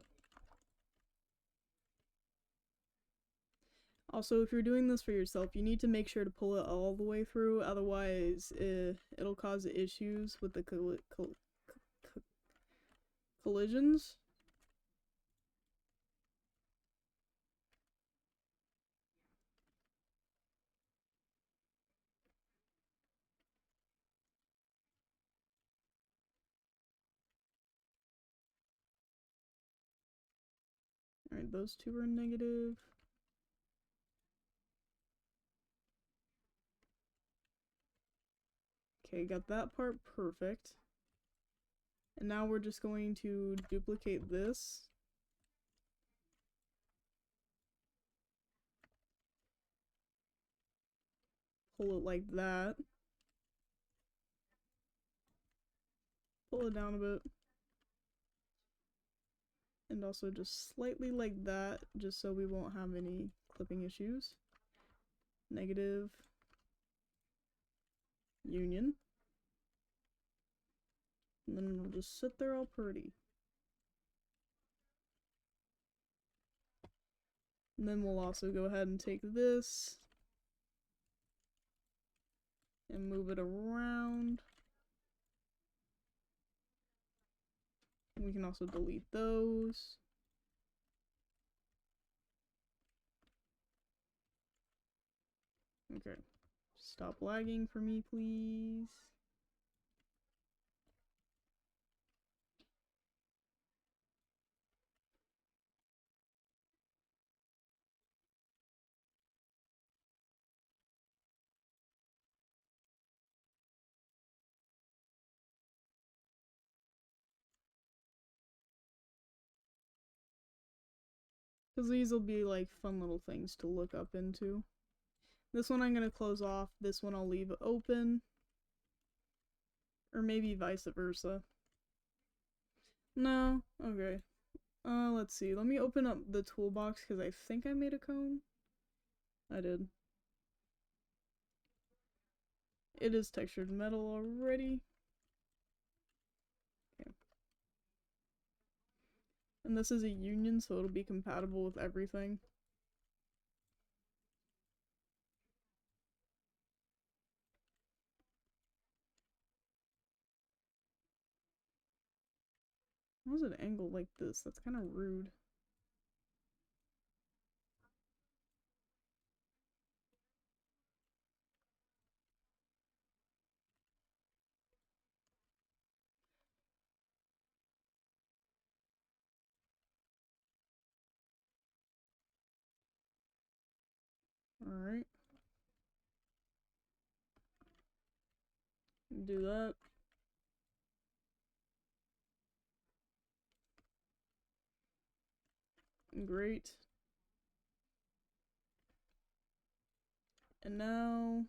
Speaker 1: Also, if you're doing this for yourself, you need to make sure to pull it all the way through, otherwise it'll cause issues with the collisions. Alright, those two are negative. Okay, got that part perfect. And now we're just going to duplicate this. Pull it like that. Pull it down a bit. And also just slightly like that, just so we won't have any clipping issues. Negative. Union. And then it'll just sit there all pretty. And then we'll also go ahead and take this and move it around. And we can also delete those. Okay. Stop lagging for me, please. Because these will be like fun little things to look up into. This one I'm going to close off, this one I'll leave open. Or maybe vice versa. No? Okay. Let's see. Let me open up the toolbox because I think I made a cone. I did. It is textured metal already. Okay. And this is a union, so it'll be compatible with everything. Why is it angled like this? That's kind of rude. Alright. Do that. Great. And now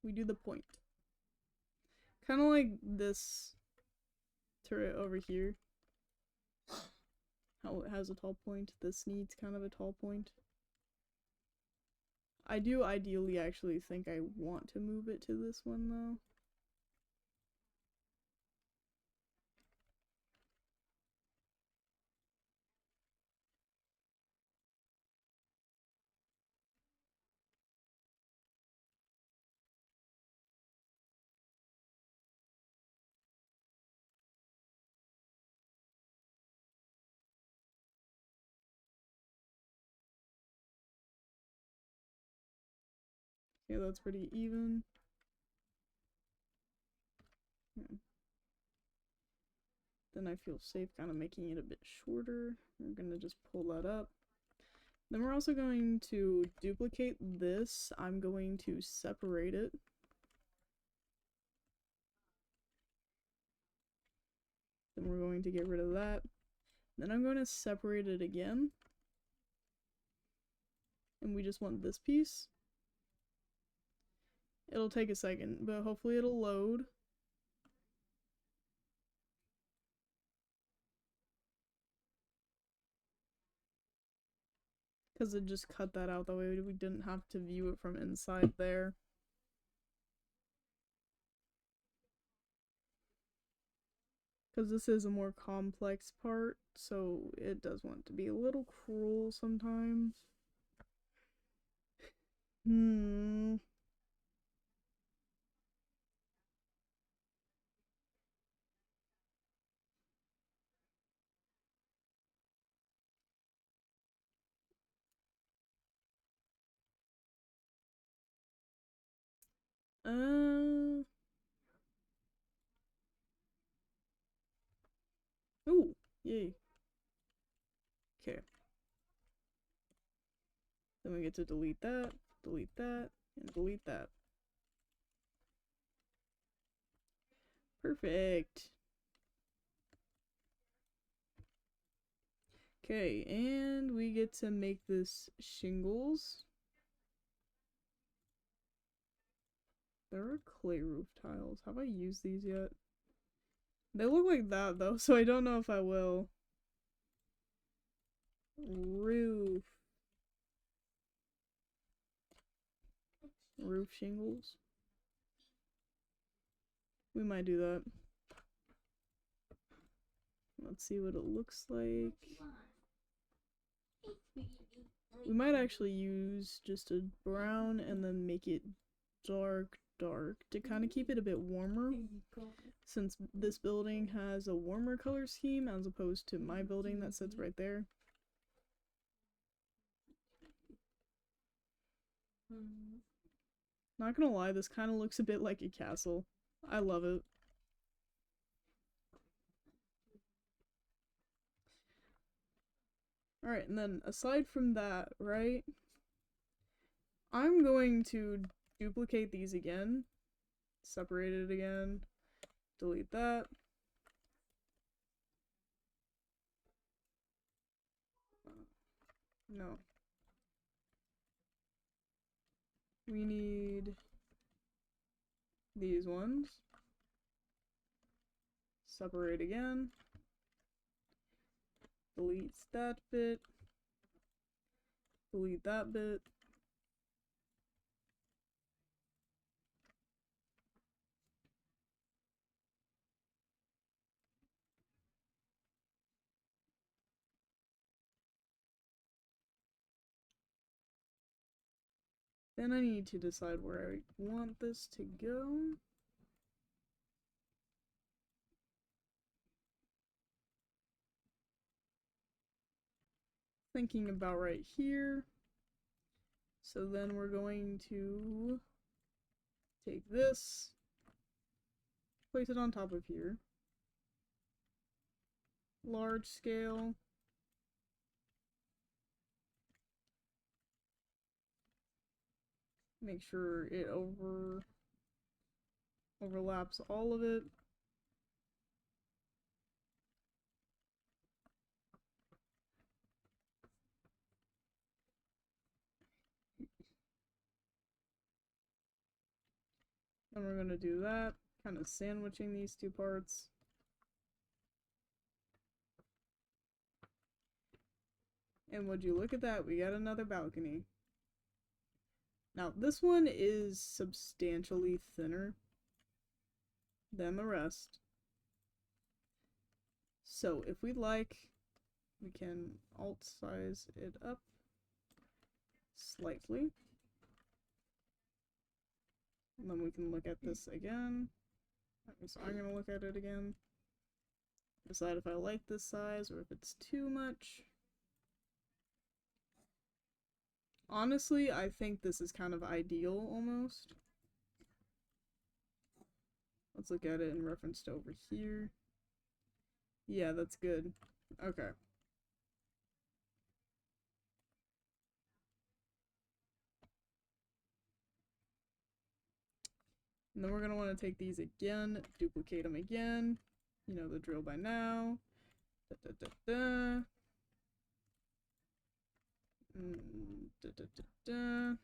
Speaker 1: we do the point. Kind of like this turret over here. How it has a tall point. This needs kind of a tall point. I do ideally actually think I want to move it to this one though. Yeah, that's pretty even. Yeah. Then I feel safe kind of making it a bit shorter. We're gonna just pull that up. Then we're also going to duplicate this. I'm going to separate it. Then we're going to get rid of that. Then I'm going to separate it again. And we just want this piece. It'll take a second, but hopefully it'll load. Because it just cut that out, that way we didn't have to view it from inside there. Because this is a more complex part, so it does want to be a little cruel sometimes. Ooh, yay. Okay. Then we get to delete that, and delete that. Perfect. Okay, and we get to make this shingles. There are clay roof tiles. Have I used these yet? They look like that though, so I don't know if I will. Roof shingles. We might do that. Let's see what it looks like. We might actually use just a brown and then make it dark to kind of keep it a bit warmer, since this building has a warmer color scheme as opposed to my building that sits right there. Not gonna lie, this kind of looks a bit like a castle. I love it. Alright, and then aside from that, right, I'm going to duplicate these again, separate it again, delete that. No. We need these ones. Separate again. Delete that bit. Delete that bit. Then I need to decide where I want this to go. Thinking about right here. So then we're going to take this, place it on top of here. Large scale. Make sure it overlaps all of it. And we're gonna do that, kind of sandwiching these two parts. And would you look at that, we got another balcony. Now, this one is substantially thinner than the rest. So, if we'd like, we can alt size it up slightly. And then we can look at this again. So I'm gonna look at it again. Decide if I like this size or if it's too much. Honestly, I think this is kind of ideal, almost. Let's look at it in reference to over here. Yeah, that's good. Okay. And then we're going to want to take these again, duplicate them again. You know the drill by now. Da, da, da, da. Da, da, da, da.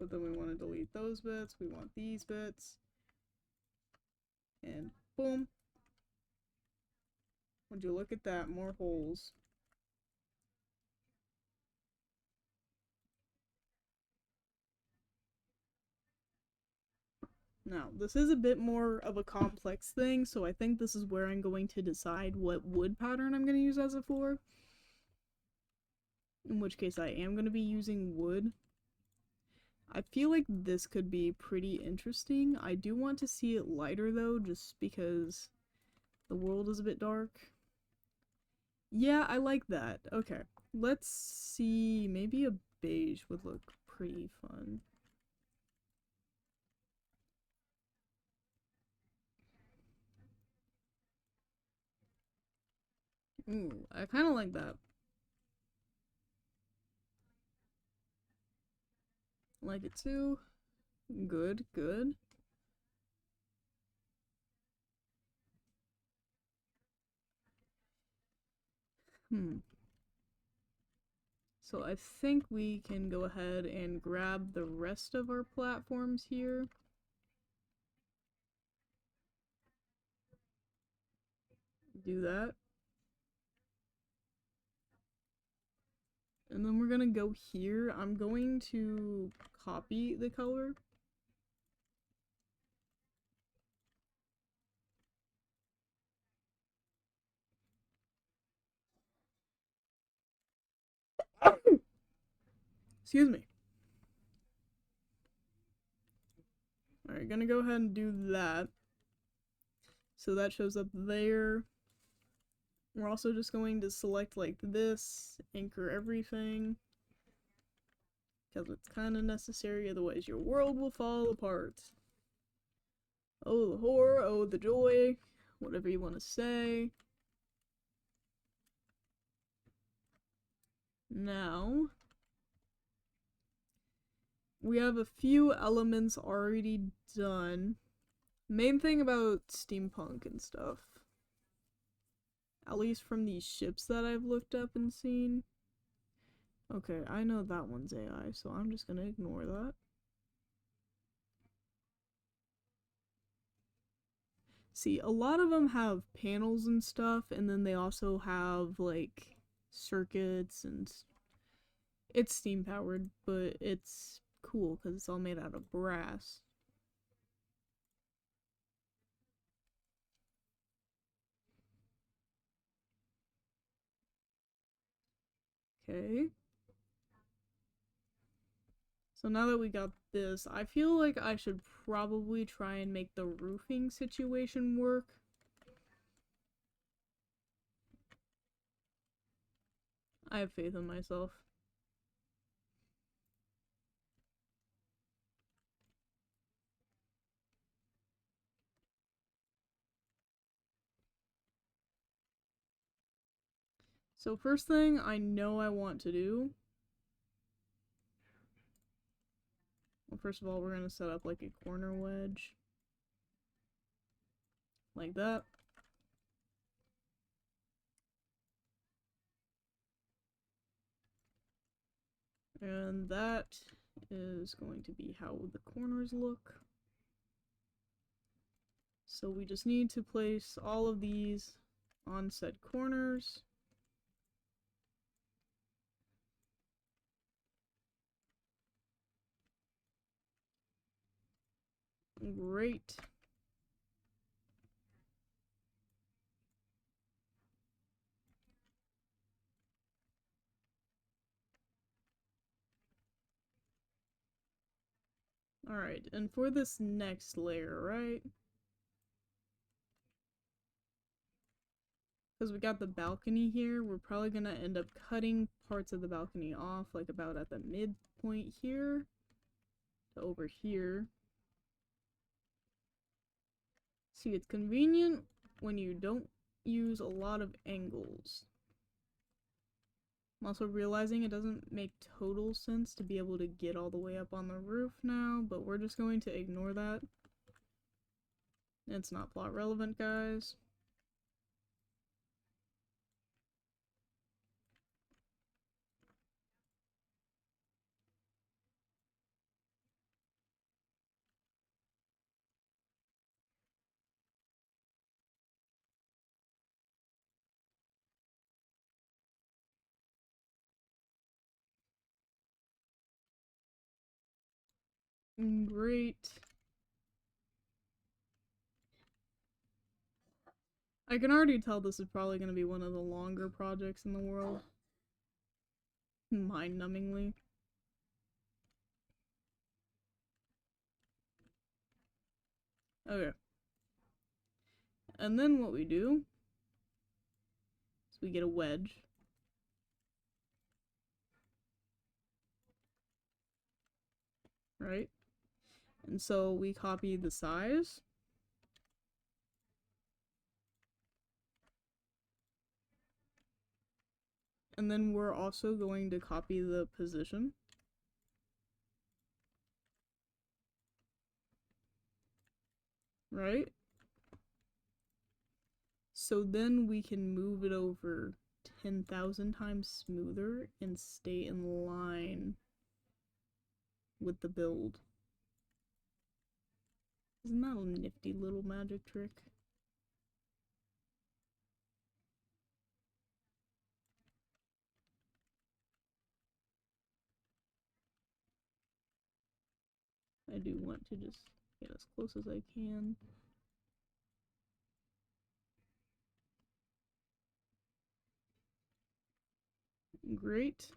Speaker 1: But then we want to delete those bits. We want these bits. And boom. Would you look at that? More holes. Now, this is a bit more of a complex thing, so I think this is where I'm going to decide what wood pattern I'm going to use as a floor. In which case I am going to be using wood. I feel like this could be pretty interesting. I do want to see it lighter though, just because the world is a bit dark. Yeah, I like that. Okay, let's see. Maybe a beige would look pretty fun. Ooh, I kind of like that. Like it too. Good, good. Hmm. So I think we can go ahead and grab the rest of our platforms here. Do that. And then we're gonna go here. I'm going to copy the color. Excuse me. Alright, gonna go ahead and do that. So that shows up there. We're also just going to select like this, anchor everything. Because it's kind of necessary, otherwise your world will fall apart. Oh, the horror, oh, the joy, whatever you want to say. Now, we have a few elements already done. Main thing about steampunk and stuff, at least from these ships that I've looked up and seen. Okay, I know that one's AI, so I'm just gonna ignore that. See, a lot of them have panels and stuff, and then they also have, like, circuits, and it's steam powered, but it's cool because it's all made out of brass. Okay. So now that we got this, I feel like I should probably try and make the roofing situation work. I have faith in myself. So first thing I know I want to do, well, first of all, we're gonna set up like a corner wedge. Like that. And that is going to be how the corners look. So we just need to place all of these on said corners. Great. Alright, and for this next layer, right? Because we got the balcony here, we're probably gonna end up cutting parts of the balcony off, like about at the midpoint here to over here. See, it's convenient when you don't use a lot of angles. I'm also realizing it doesn't make total sense to be able to get all the way up on the roof now, but we're just going to ignore that. It's not plot relevant, guys. Great. I can already tell this is probably going to be one of the longer projects in the world. Mind-numbingly. Okay. And then what we do is we get a wedge. Right? And so we copy the size. And then we're also going to copy the position. Right? So then we can move it over 10,000 times smoother and stay in line with the build. Isn't that a nifty little magic trick? I do want to just get as close as I can. Great.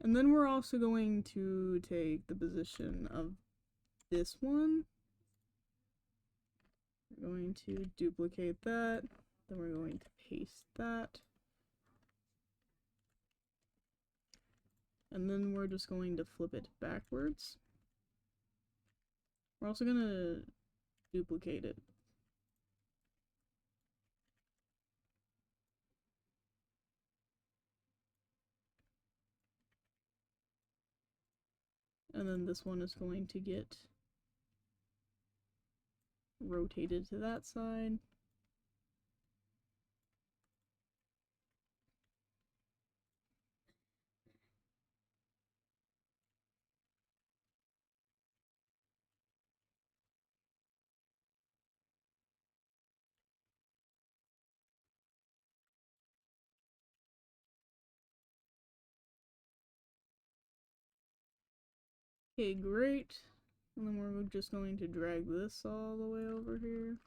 Speaker 1: And then we're also going to take the position of this one. We're going to duplicate that. Then we're going to paste that. And then we're just going to flip it backwards. We're also going to duplicate it. And then this one is going to get rotated to that side. Okay, great. And then we're just going to drag this all the way over here.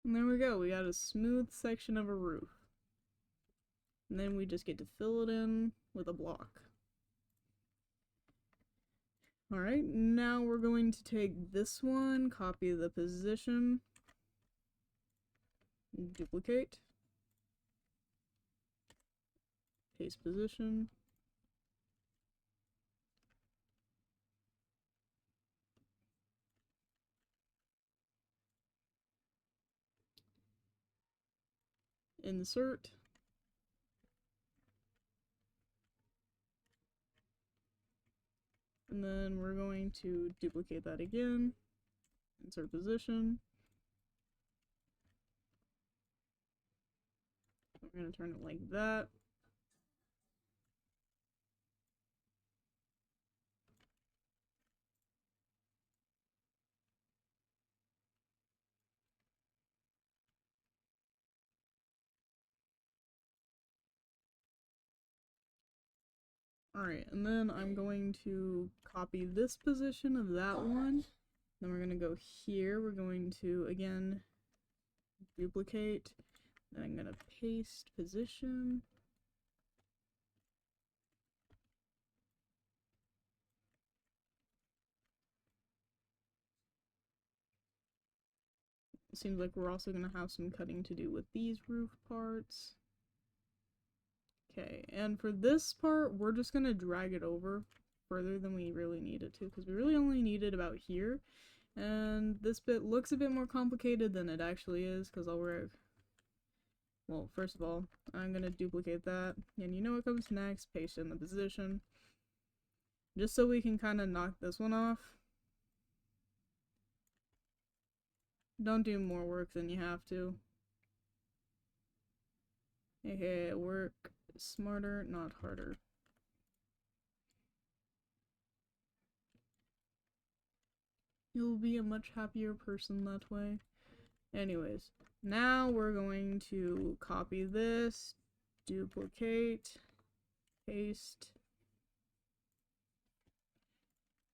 Speaker 1: And there we go, we got a smooth section of a roof. And then we just get to fill it in with a block. Alright, now we're going to take this one, copy the position, duplicate, paste position, insert, and then we're going to duplicate that again, insert position. We're going to turn it like that. Alright, and then I'm going to copy this position of that one. Then we're going to go here. We're going to, again, duplicate. Then I'm going to paste position. It seems like we're also going to have some cutting to do with these roof parts. Okay, and for this part, we're just going to drag it over further than we really need it to, because we really only need it about here. And this bit looks a bit more complicated than it actually is, because well, first of all, I'm going to duplicate that, and you know what comes next, paste in the position. Just so we can kind of knock this one off. Don't do more work than you have to. Okay, work smarter, not harder. You'll be a much happier person that way. Anyways, Now we're going to copy this, duplicate, paste.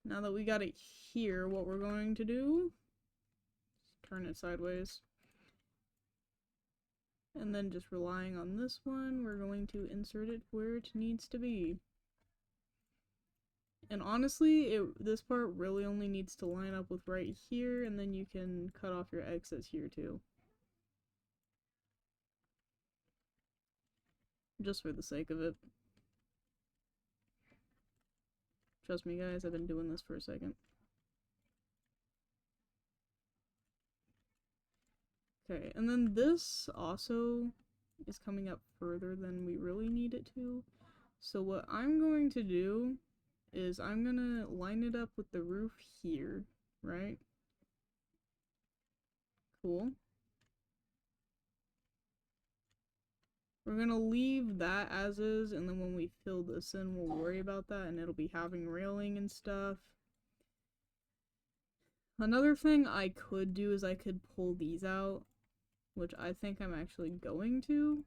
Speaker 1: Now that we got it here, what we're going to do is turn it sideways. And then just relying on this one, we're going to insert it where it needs to be. And honestly, this part really only needs to line up with right here, and then you can cut off your excess here too. Just for the sake of it. Trust me guys, I've been doing this for a second. Okay, and then this also is coming up further than we really need it to. So what I'm going to do is I'm gonna line it up with the roof here, right? Cool. We're gonna leave that as is, and then when we fill this in, we'll worry about that, and it'll be having railing and stuff. Another thing I could do is I could pull these out, which I think I'm actually going to.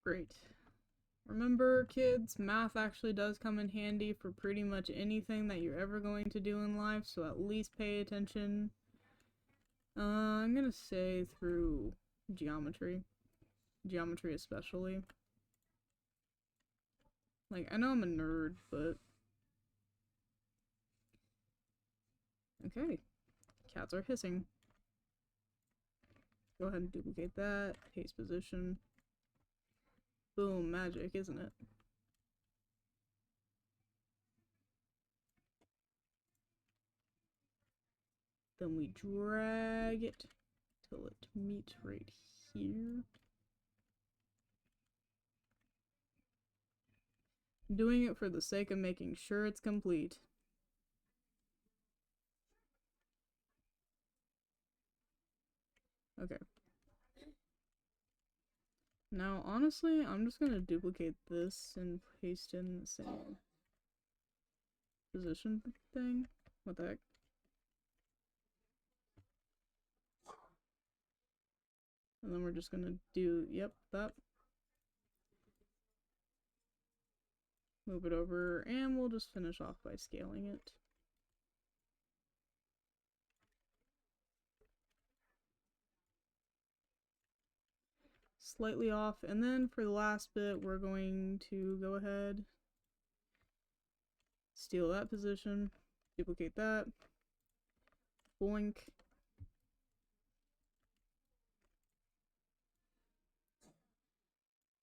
Speaker 1: Great. Remember, kids, math actually does come in handy for pretty much anything that you're ever going to do in life, so at least pay attention. I'm gonna say through geometry. Geometry especially. Like, I know I'm a nerd, but... Okay. Cats are hissing. Go ahead and duplicate that. Paste position. Boom, magic, isn't it? Then we drag it till it meets right here. I'm doing it for the sake of making sure it's complete. Okay. Now, honestly, I'm just gonna duplicate this and paste in the same position thing. What the heck? And then we're just gonna do, yep, that. Move it over, and we'll just finish off by scaling it. Slightly off, and then for the last bit, we're going to go ahead, steal that position, duplicate that, boink.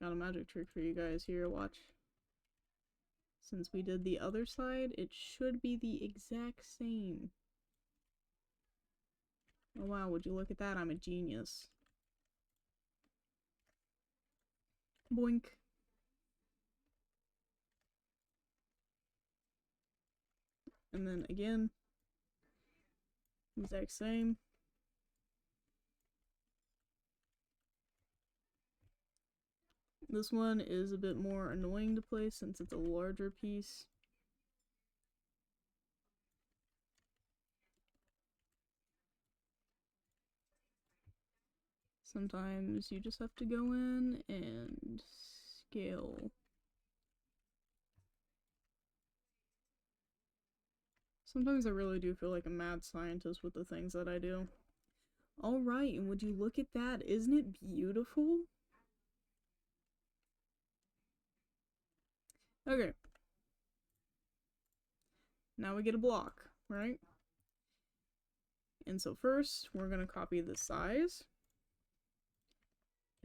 Speaker 1: Got a magic trick for you guys here, watch. Since we did the other side, it should be the exact same. Oh wow, would you look at that? I'm a genius. Boink. And then again, exact same. This one is a bit more annoying to place since it's a larger piece. Sometimes you just have to go in and scale. Sometimes I really do feel like a mad scientist with the things that I do. Alright, and would you look at that? Isn't it beautiful? Okay. Now we get a block, right? And so first, we're gonna copy the size.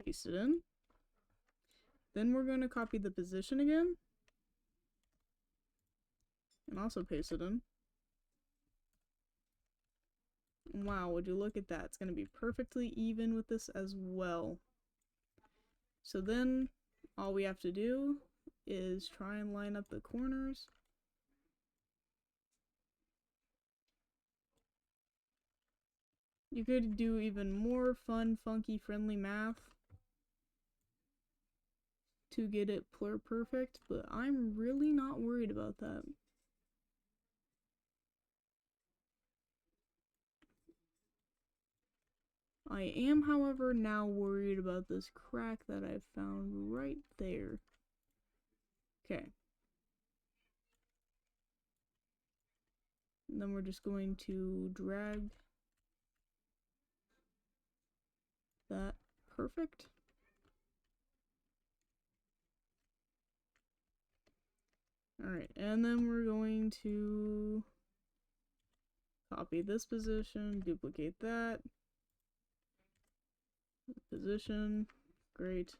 Speaker 1: Paste it in. Then we're gonna copy the position again. And also paste it in. Wow, would you look at that? It's gonna be perfectly even with this as well. So then, all we have to do is try and line up the corners. You could do even more fun, funky, friendly math. to get it perfect, but I'm really not worried about that. I am, however, now worried about this crack that I found right there. Okay. And then we're just going to drag that perfect. Alright, and then we're going to copy this position, duplicate that. Position. Great.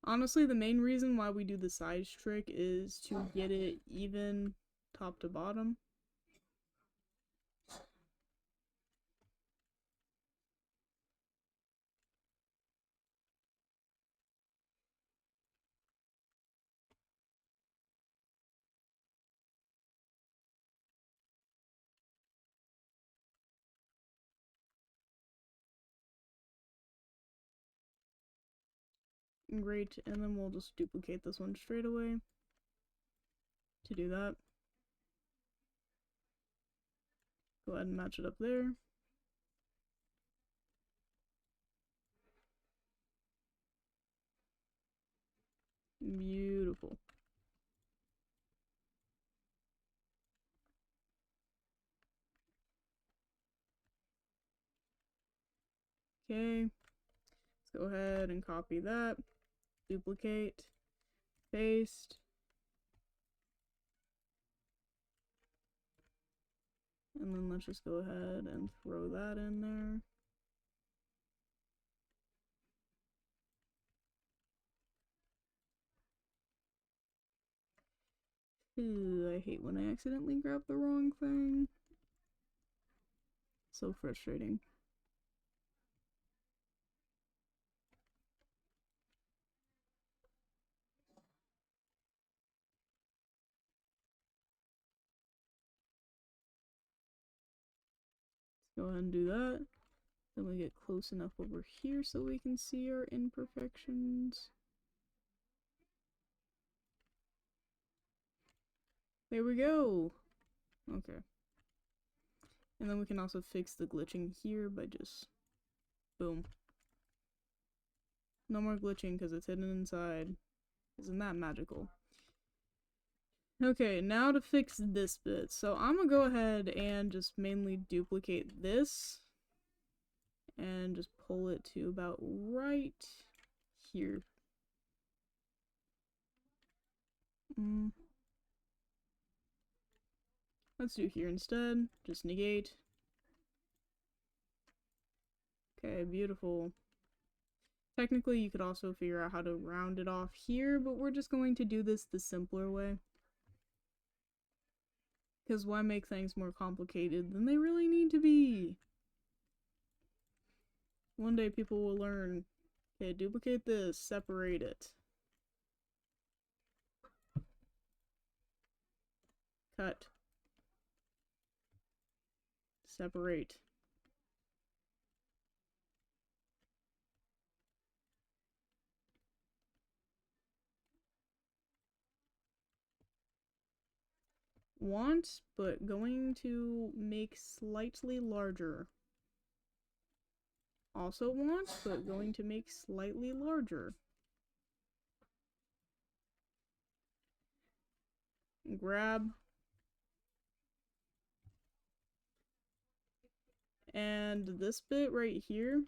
Speaker 1: Honestly, the main reason why we do the size trick is to get it even top to bottom. Great, and then we'll just duplicate this one straight away to do that. Go ahead and match it up there. Beautiful. Okay, let's go ahead and copy that, duplicate, paste, and then let's just go ahead and throw that in there. Ooh, I hate when I accidentally grab the wrong thing. So frustrating. Let's go ahead and do that. Then we get close enough over here so we can see our imperfections. There we go! Okay. And then we can also fix the glitching here by just... boom. No more glitching because it's hidden inside. Isn't that magical? Okay, now to fix this bit. So I'm gonna go ahead and just mainly duplicate this. And just pull it to about right here. Let's do here instead. Just negate. Okay, beautiful. Technically, you could also figure out how to round it off here, but we're just going to do this the simpler way. Because why make things more complicated than they really need to be? One day people will learn. Okay, duplicate this, separate it. Cut. Separate. Want, but going to make slightly larger. Also want, but going to make slightly larger. Grab. And this bit right here,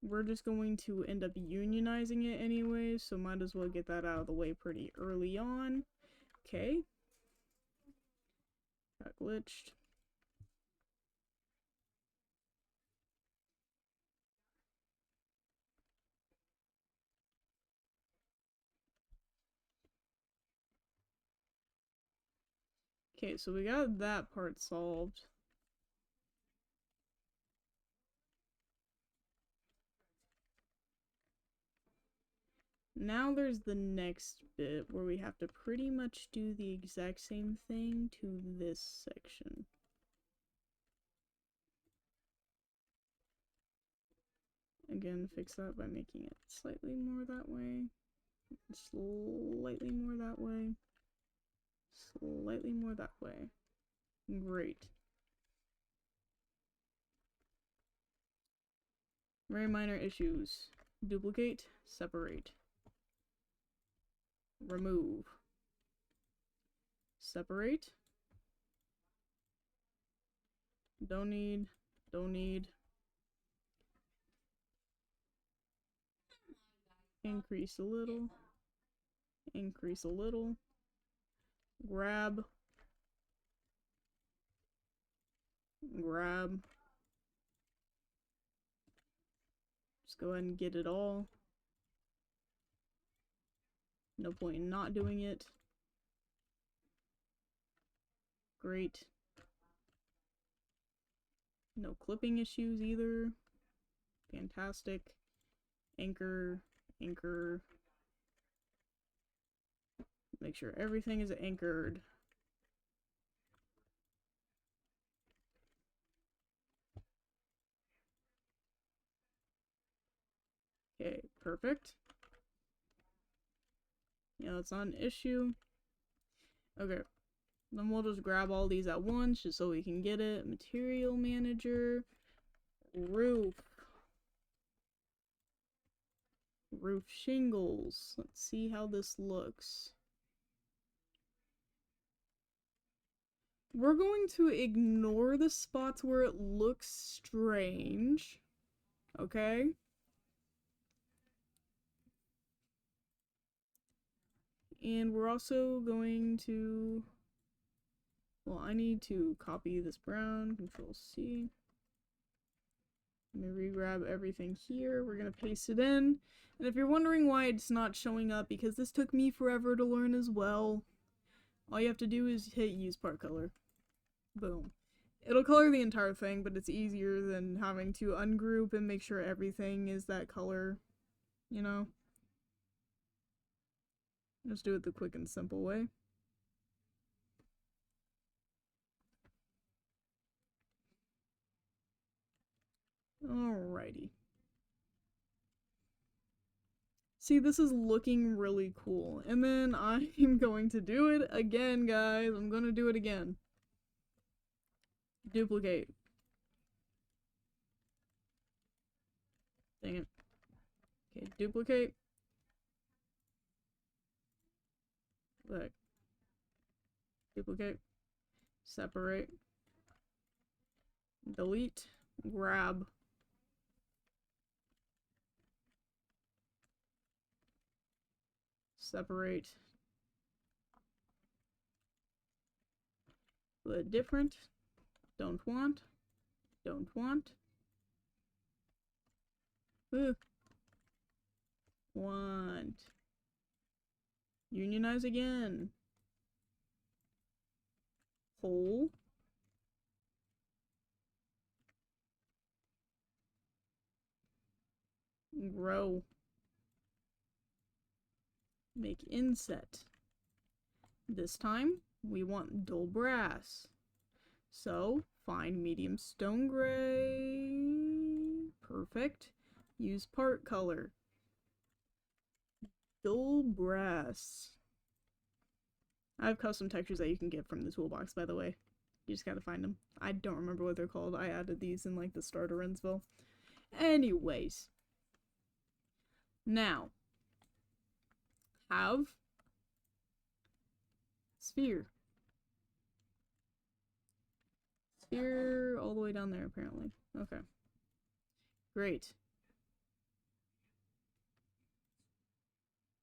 Speaker 1: we're just going to end up unionizing it anyway, so might as well get that out of the way pretty early on. Okay. Got glitched. Okay, so we got that part solved. Now there's the next bit where we have to pretty much do the exact same thing to this section. again, fix that by making it slightly more that way. Slightly more that way. Slightly more that way. Great. Very minor issues. Duplicate, separate. Remove. Separate. Don't need. Don't need. Increase a little. Increase a little. Grab. Grab. Just go ahead and get it all. No point in not doing it. Great. No clipping issues either. Fantastic. Anchor. Anchor. Make sure everything is anchored. Okay, perfect. Yeah, that's not an issue. Okay. Then we'll just grab all these at once just so we can get it. Material manager. Roof. Roof shingles. Let's see how this looks. We're going to ignore the spots where it looks strange. Okay? And we're also going to... Well, I need to copy this brown. Control C. Let me re-grab everything here. We're gonna paste it in. And if you're wondering why it's not showing up, because this took me forever to learn as well, all you have to do is hit use part color. Boom. It'll color the entire thing, but it's easier than having to ungroup and make sure everything is that color, you know? Just do it the quick and simple way. Alrighty. See, this is looking really cool. And then I'm going to do it again, guys. I'm gonna do it again. Duplicate. Dang it. Okay, duplicate. Look. Duplicate. Separate. Delete. Grab. Separate. Split different. Don't want. Don't want. Ugh. Want. Unionize again. Whole. Grow. Make inset. This time, we want dull brass. So, find medium stone gray. Perfect. Use part color. Dull brass. I have custom textures that you can get from the toolbox, by the way. You just gotta find them. I don't remember what they're called. I added these in like the start of Wrensville. Anyways. Now. Have sphere. Sphere all the way down there, apparently. Okay. Great.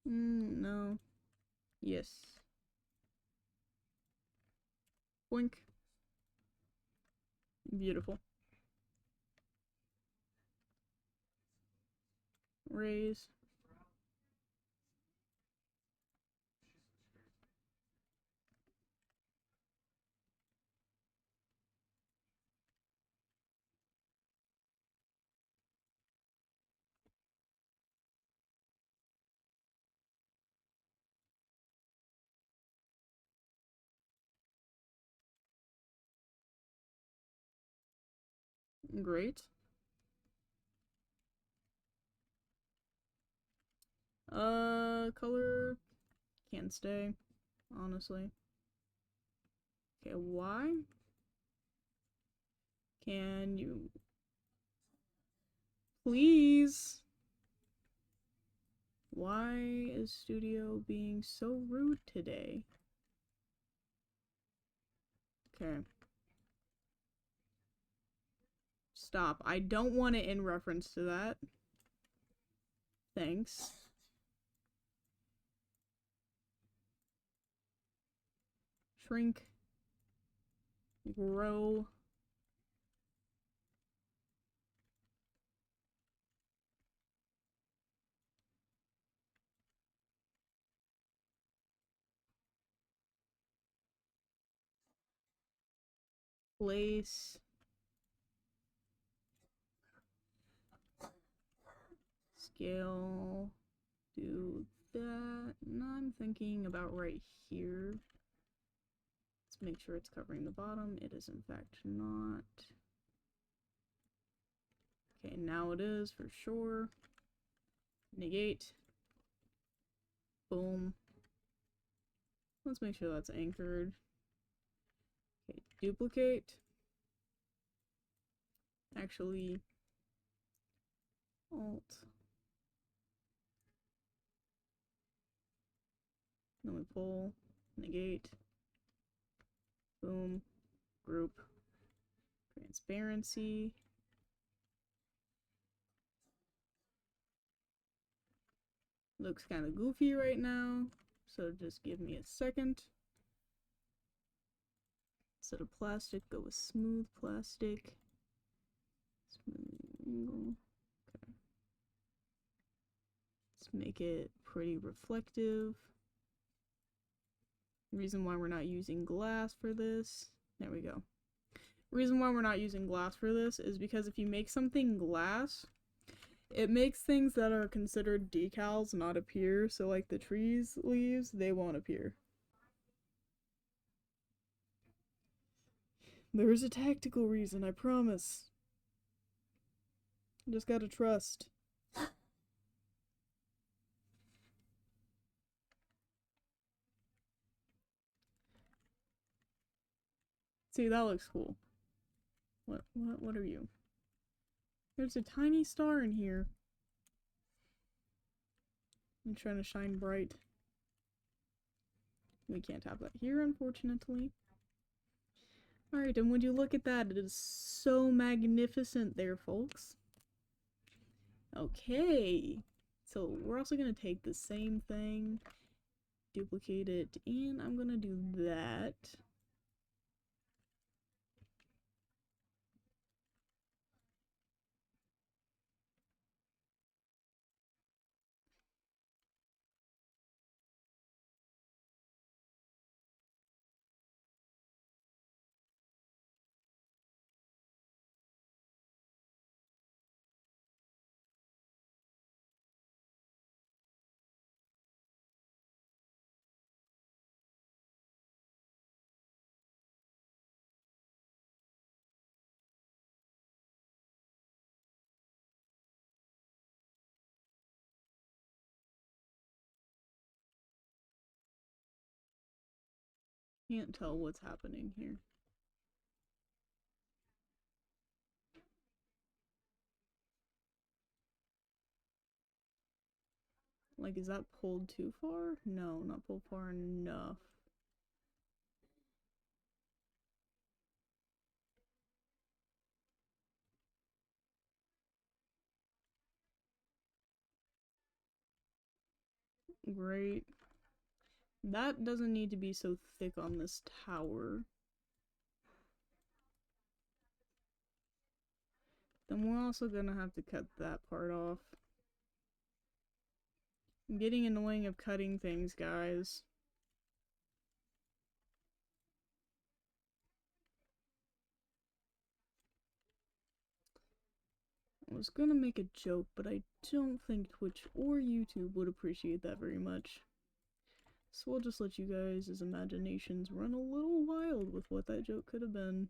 Speaker 1: No. Yes. Boink. Beautiful. Raise. Great. Color can stay, honestly. Okay, why? Can you please? Why is Studio being so rude today? Okay. Stop. I don't want it in reference to that. Thanks. Shrink. Grow. Place. Scale. Do that. And I'm thinking about right here. Let's make sure it's covering the bottom. It is in fact not. Okay, now it is for sure. Negate. Boom. Let's make sure that's anchored. Okay, duplicate. Actually, Alt. Then we pull, negate, boom, group, transparency. Looks kind of goofy right now, so just give me a second. Instead of plastic, go with smooth plastic. Smooth angle. Okay. Let's make it pretty reflective. Reason why we're not using glass for this. There we go. Reason why we're not using glass for this is because if you make something glass, it makes things that are considered decals not appear. So like the trees leaves, they won't appear. There is a tactical reason, I promise. You just gotta trust. See, that looks cool. What are you? There's a tiny star in here. I'm trying to shine bright. We can't have that here, unfortunately. Alright, and would you look at that? It is so magnificent there, folks. Okay. So we're also going to take the same thing, duplicate it, and I'm going to do that. Can't tell what's happening here. Like, is that pulled too far? No, not pulled far enough. Great. That doesn't need to be so thick on this tower. Then we're also gonna have to cut that part off. I'm getting annoying of cutting things, guys. I was gonna make a joke, but I don't think Twitch or YouTube would appreciate that very much. So I'll just let you guys' imaginations run a little wild with what that joke could have been.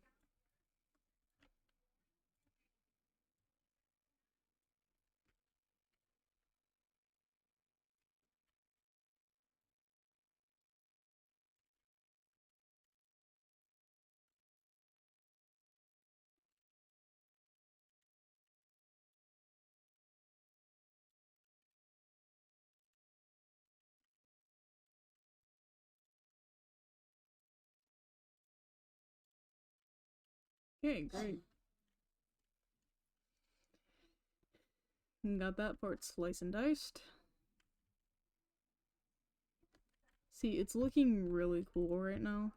Speaker 1: Okay, great. Got that part sliced and diced. See, it's looking really cool right now.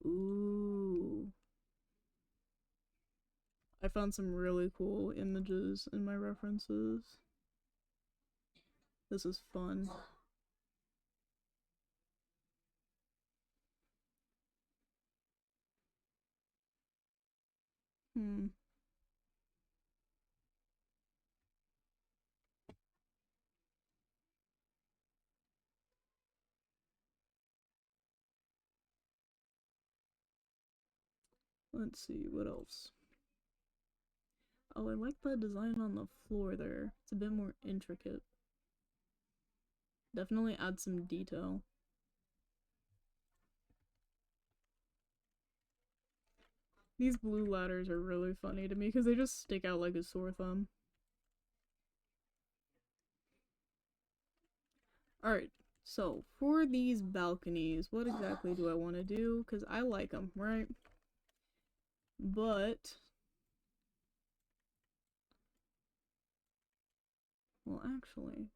Speaker 1: Ooh. I found some really cool images in my references. This is fun. Let's see, what else? Oh, I like the design on the floor there. It's a bit more intricate. Definitely add some detail. These blue ladders are really funny to me because they just stick out like a sore thumb. Alright, so for these balconies, what exactly do I want to do? Because I like them, right? But... well, actually...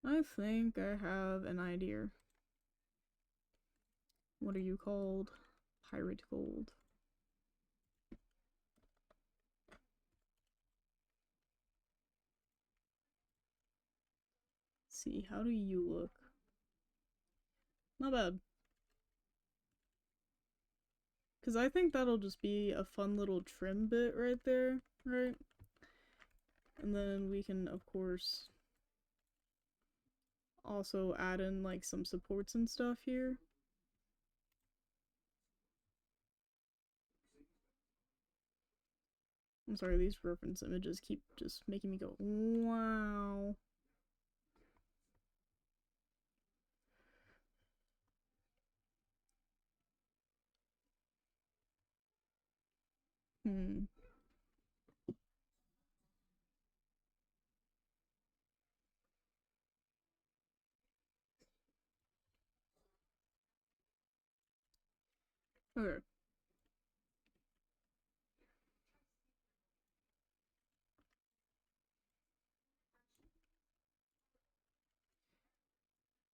Speaker 1: I think I have an idea. What are you called? Pirate Gold. See, how do you look? Not bad. Because I think that'll just be a fun little trim bit right there, right? And then we can, of course, also add in, like, some supports and stuff here. I'm sorry, these reference images keep just making me go, wow. Okay.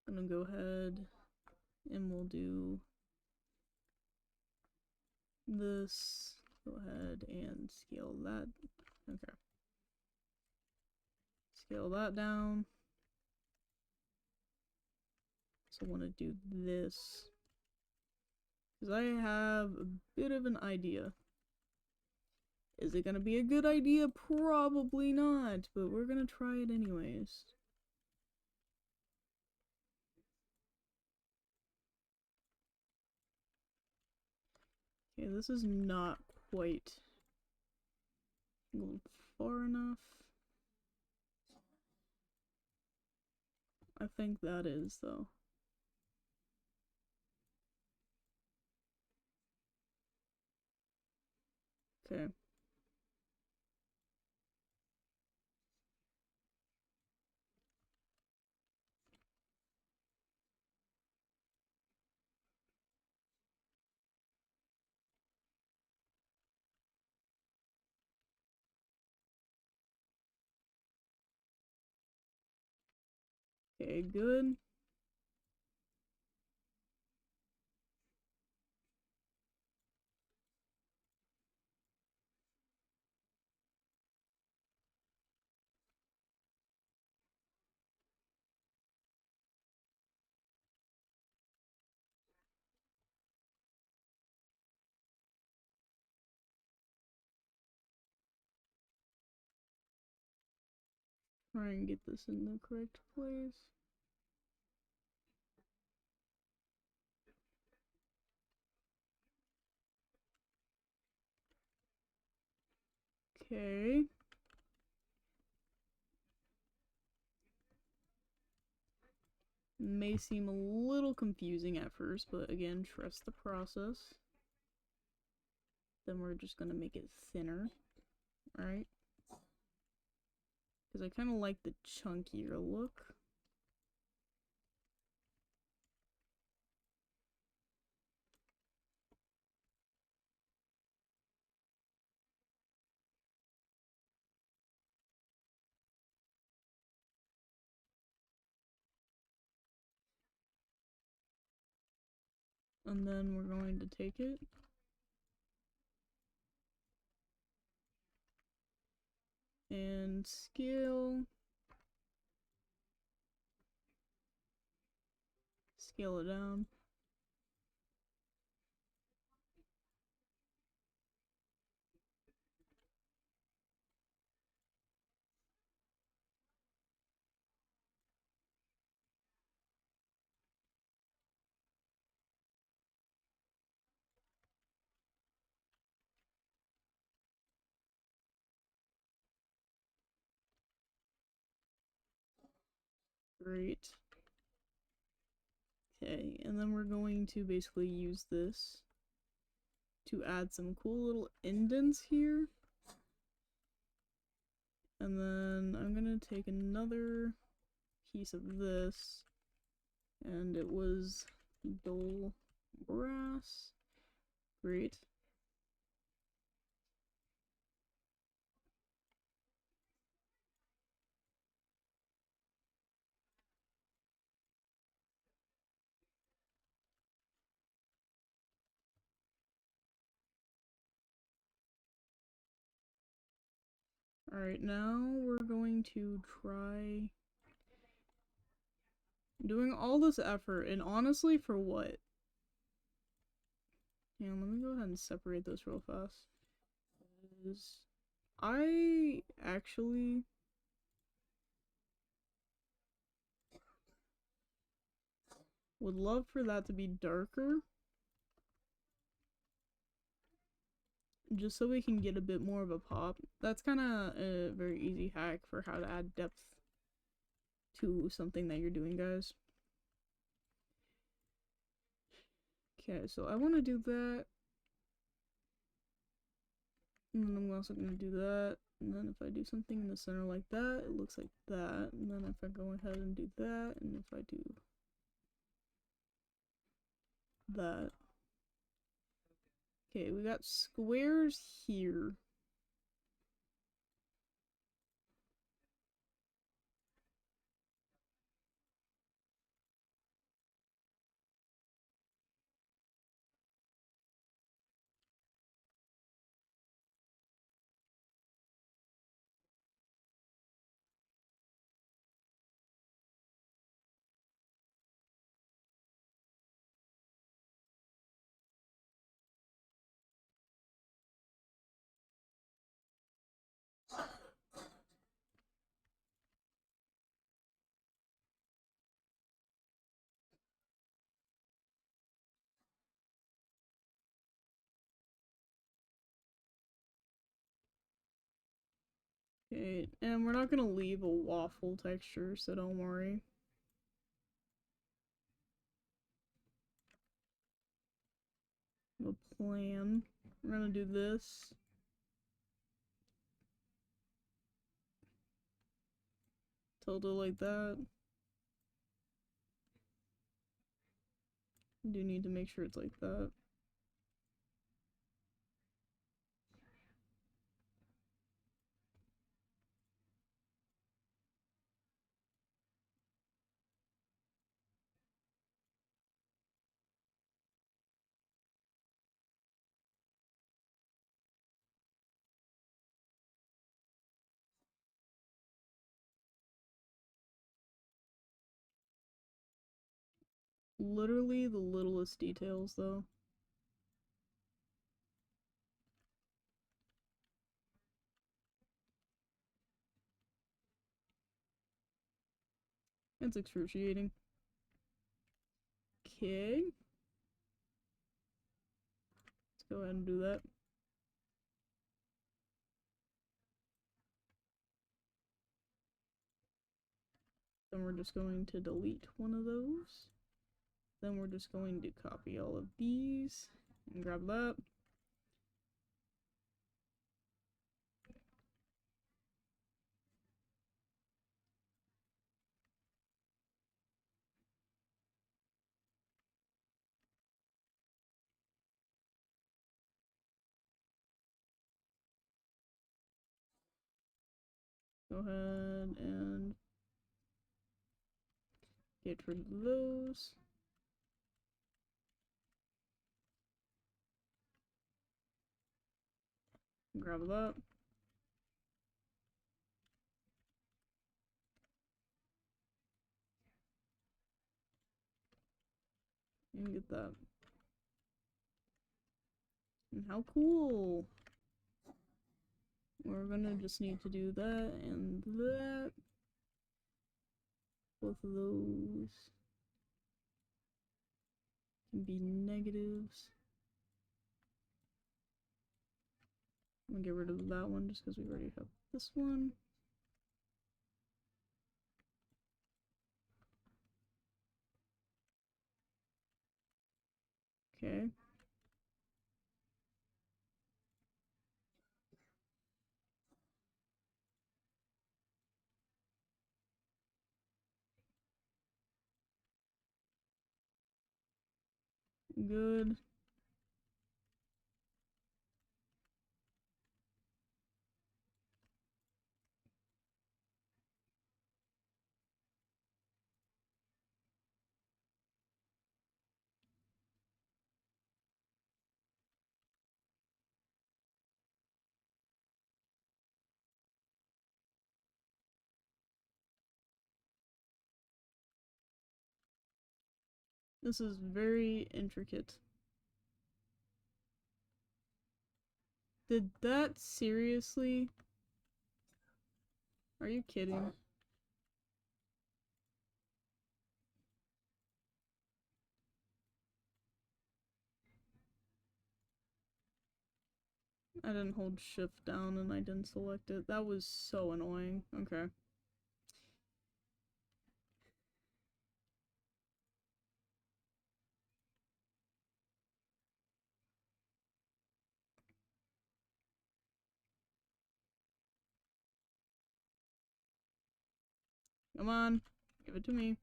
Speaker 1: I'm gonna go ahead and we'll do this. Go ahead and scale that. Okay. Scale that down. So I want to do this. Because I have a bit of an idea. Is it gonna be a good idea? Probably not, but we're gonna try it anyways. Okay, this is not quite going far enough. I think that is, though. Okay. Okay, good. Try and get this in the correct place. Okay. May seem a little confusing at first, but again, trust the process. Then we're just gonna make it thinner, right? because I kind of like the chunkier look. And then we're going to take it and scale it down. Great. Okay, and then we're going to basically use this to add some cool little indents here. And then I'm gonna take another piece of this, and it was dull brass. Great. Alright, now we're going to try doing all this effort, and honestly, for what? Yeah, let me go ahead and separate this real fast. I actually would love for that to be darker, just so we can get a bit more of a pop. That's kind of a very easy hack for how to add depth to something that you're doing, guys. Okay, so I want to do that. And then I'm also going to do that. And then if I do something in the center like that, it looks like that. And then if I go ahead and do that, and if I do that. Okay, we got squares here. Okay, and we're not gonna leave a waffle texture, so don't worry. A plan. We're gonna do this. Tilt it like that. I do need to make sure it's like that. Literally the littlest details, though. It's excruciating. Okay. Let's go ahead and do that. Then we're just going to delete one of those. Then we're just going to copy all of these and grab that. Go ahead and get rid of those. Grab that. And get that. And how cool! We're gonna just need to do that and that. Both of those can be negatives. I'm gonna get rid of that one just because we already have this one. Okay. Good. This is very intricate. Did that seriously? Are you kidding? I didn't hold shift down and I didn't select it. That was so annoying. Okay. Come on. Give it to me.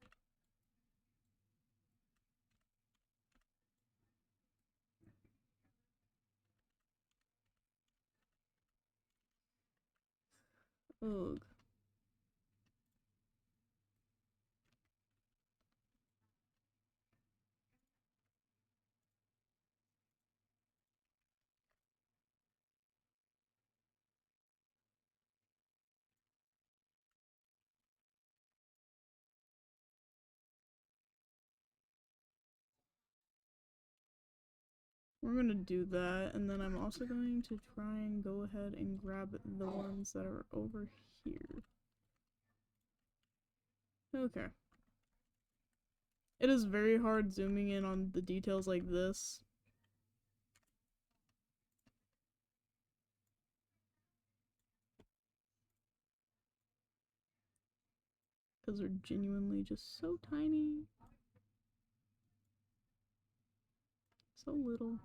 Speaker 1: Ugh. We're gonna do that, and then I'm also going to try and go ahead and grab the ones that are over here. Okay. It is very hard zooming in on the details like this. Because they're genuinely just so tiny. So little.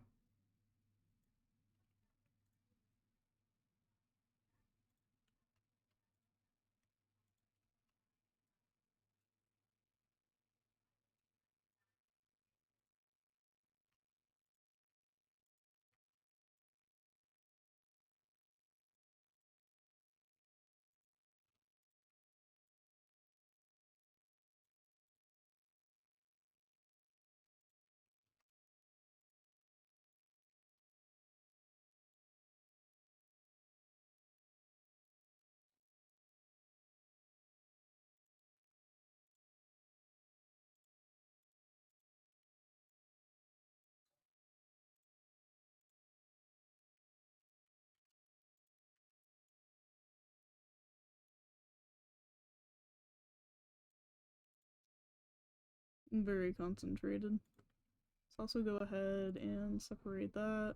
Speaker 1: Very concentrated. Let's also go ahead and separate that.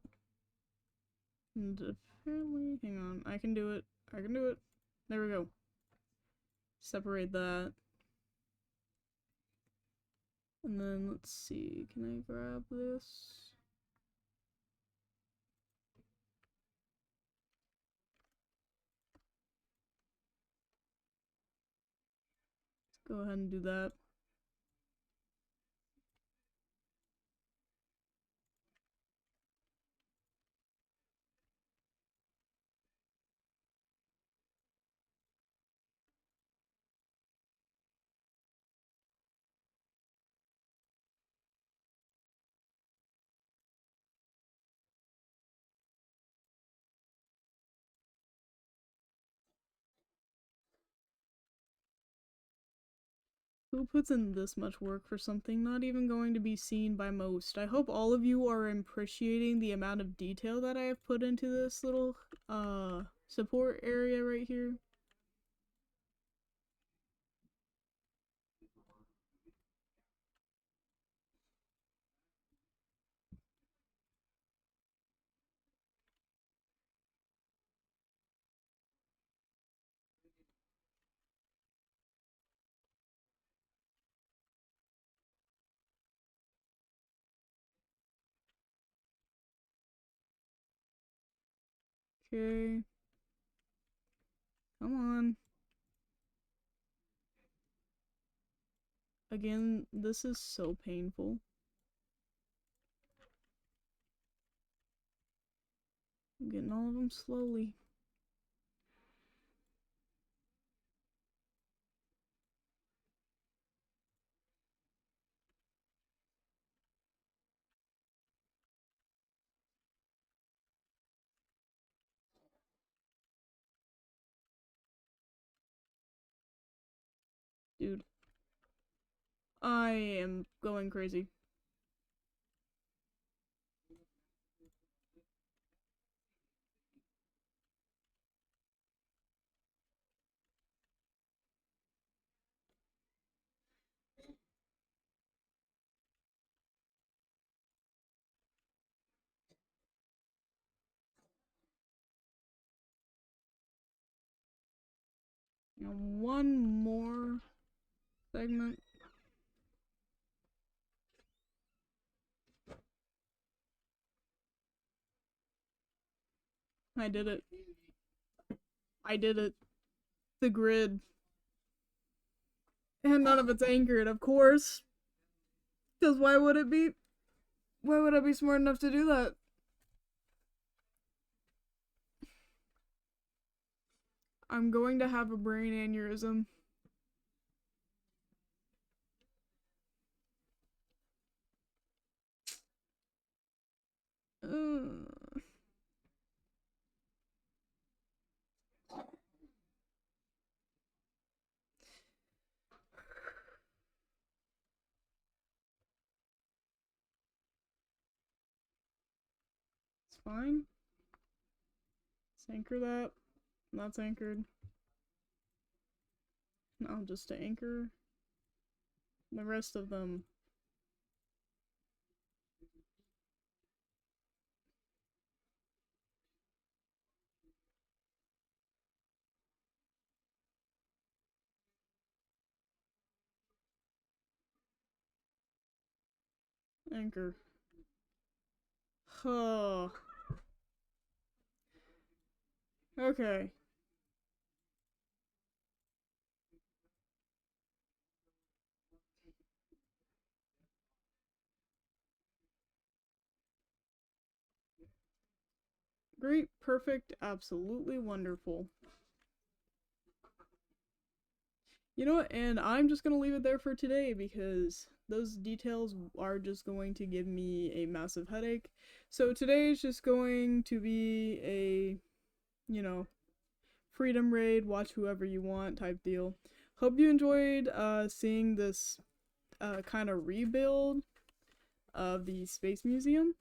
Speaker 1: And apparently, hang on, I can do it. I can do it. There we go. Separate that. And then let's see, can I grab this? Let's go ahead and do that. Who puts in this much work for something not even going to be seen by most? I hope all of you are appreciating the amount of detail that I have put into this little, support area right here. Okay. Come on. Again, this is so painful. I'm getting all of them slowly. Dude. I am going crazy. Now, one more segment. I did it. I did it. The grid. And none of it's anchored, of course. Because why would it be? Why would I be smart enough to do that? I'm going to have a brain aneurysm. It's fine. Let's anchor that. That's anchored. Now just to anchor the rest of them. Anchor. Oh. Okay. Great, perfect, absolutely wonderful. You know what, and I'm just gonna leave it there for today because those details are just going to give me a massive headache. So today is just going to be a, you know, freedom raid, watch whoever you want type deal. Hope you enjoyed seeing this kind of rebuild of the Space Museum.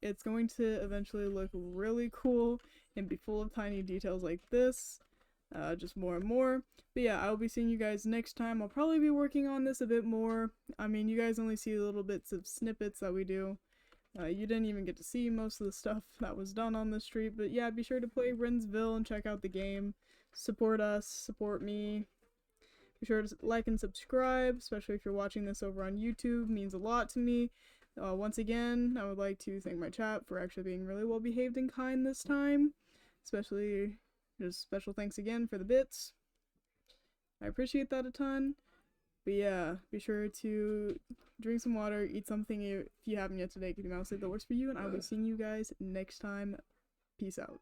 Speaker 1: It's going to eventually look really cool and be full of tiny details like this. Just more and more. But yeah, I'll be seeing you guys next time. I'll probably be working on this a bit more. I mean, you guys only see little bits of snippets that we do. You didn't even get to see most of the stuff that was done on the street. But yeah, be sure to play Wrensville and check out the game. Support us, support me. Be sure to like and subscribe, especially if you're watching this over on YouTube. It means a lot to me. Once again, I would like to thank my chat for actually being really well behaved and kind this time. Especially, just special thanks again for the bits. I appreciate that a ton. But yeah, be sure to drink some water, eat something if you haven't yet today, because you might say that works for you, and I will be seeing you guys next time. Peace out.